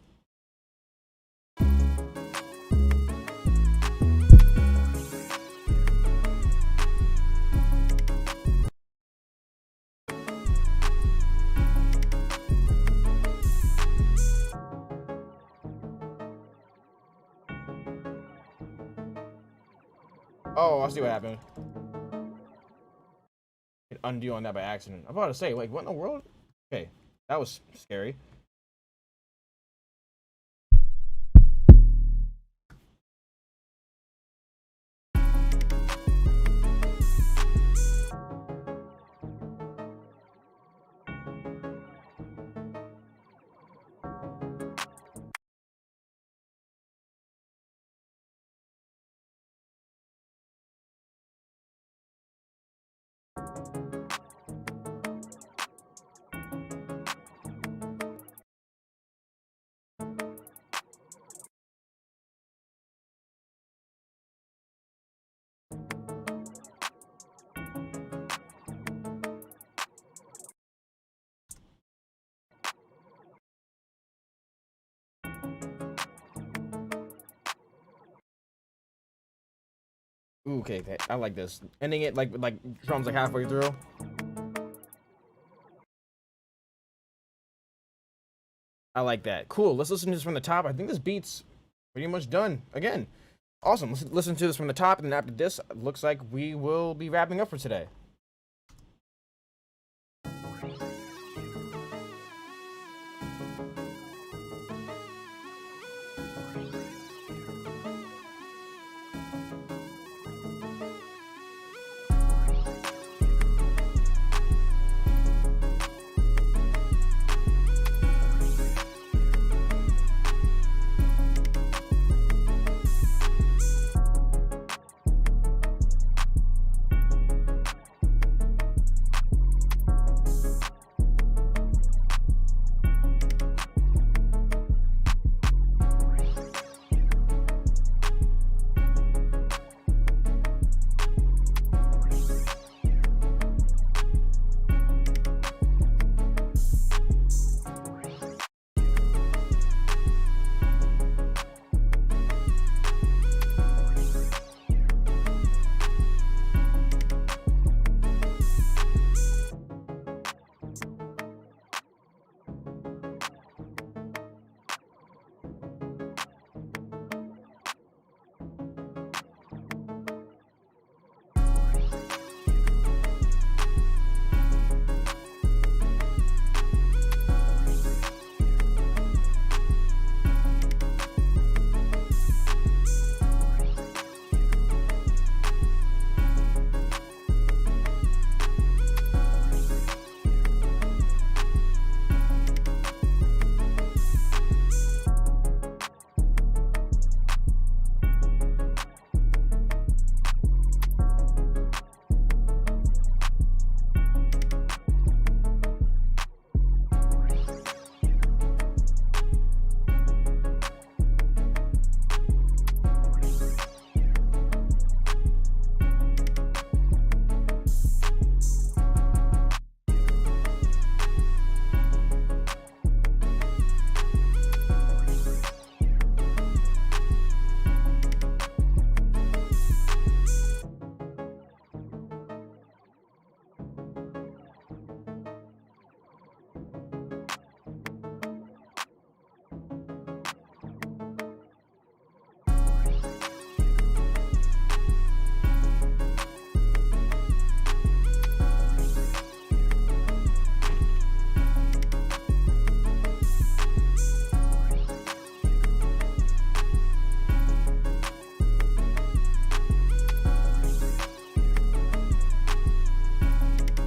Oh, I see what happened. Undo on that by accident. I'm about to say, like, what in the world? Okay, that was scary. Ooh, okay, I like this. Ending it like drums like halfway through. I like that. Cool. Let's listen to this from the top. I think this beat's pretty much done. Again, awesome. Let's listen to this from the top, and then after this, it looks like we will be wrapping up for today.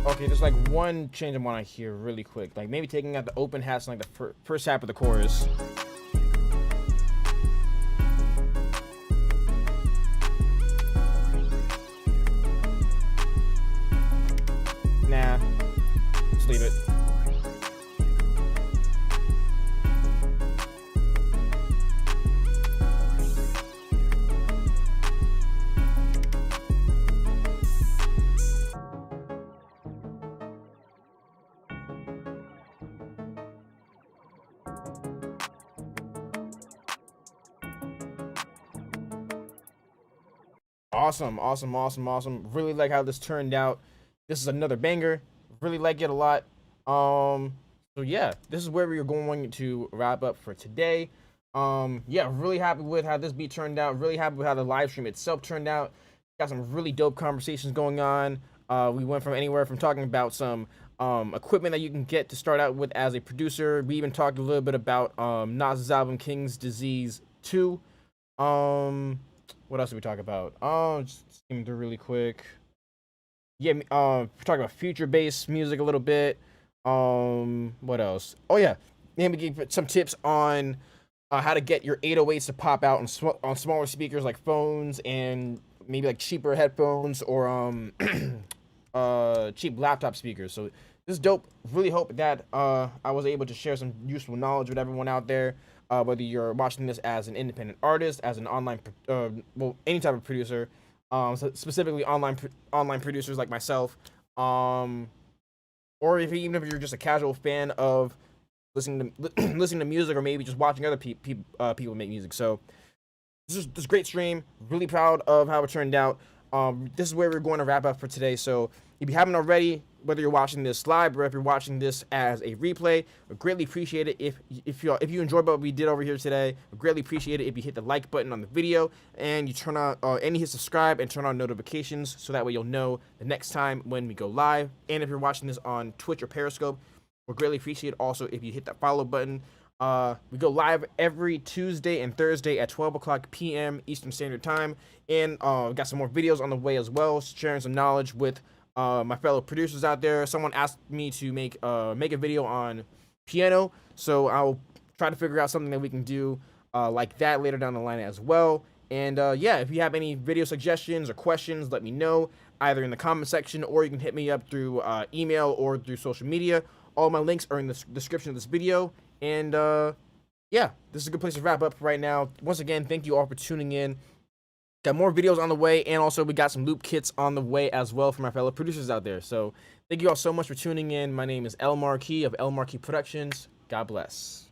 Okay, just like one change I want to hear really quick. Like maybe taking out the open hats in like the first half of the chorus. Awesome, awesome, awesome, awesome. Really like how this turned out. This is another banger. Really like it a lot. So yeah, this is where we are going to wrap up for today. Yeah, really happy with how this beat turned out. Really happy with how the live stream itself turned out. Got some really dope conversations going on. We went from anywhere from talking about some equipment that you can get to start out with as a producer. We even talked a little bit about Nas's album King's Disease 2. What else did we talk about? Just skim through really quick. Yeah, we talked about future-based music a little bit. What else? Oh yeah, and we gave some tips on how to get your 808s to pop out on smaller speakers like phones and maybe like cheaper headphones or cheap laptop speakers. So this is dope. Really hope that I was able to share some useful knowledge with everyone out there. Whether you're watching this as an independent artist, as an online, well, any type of producer, so specifically online producers like myself, or even if you're just a casual fan of listening to music, or maybe just watching other people make music. So this is great stream. Really proud of how it turned out. This is where we're going to wrap up for today. So if you haven't already, whether you're watching this live or if you're watching this as a replay, we greatly appreciate it if you enjoyed what we did over here today. We greatly appreciate it if you hit the like button on the video and you turn on and you hit subscribe and turn on notifications, so that way you'll know the next time when we go live. And if you're watching this on Twitch or Periscope, we greatly appreciate also if you hit that follow button. We go live every Tuesday and Thursday at 12 o'clock p.m. Eastern Standard Time, and got some more videos on the way as well, sharing some knowledge with my fellow producers out there. Someone asked me to make a video on piano, so I'll try to figure out something that we can do like that later down the line as well. And yeah, if you have any video suggestions or questions, let me know either in the comment section, or you can hit me up through email or through social media. All my links are in the description of this video. And yeah, this is a good place to wrap up right now. Once again, thank you all for tuning in. Got more videos on the way, and also we got some loop kits on the way as well for my fellow producers out there. So thank you all so much for tuning in. My name is El Marquis of El Marquis Productions. God bless.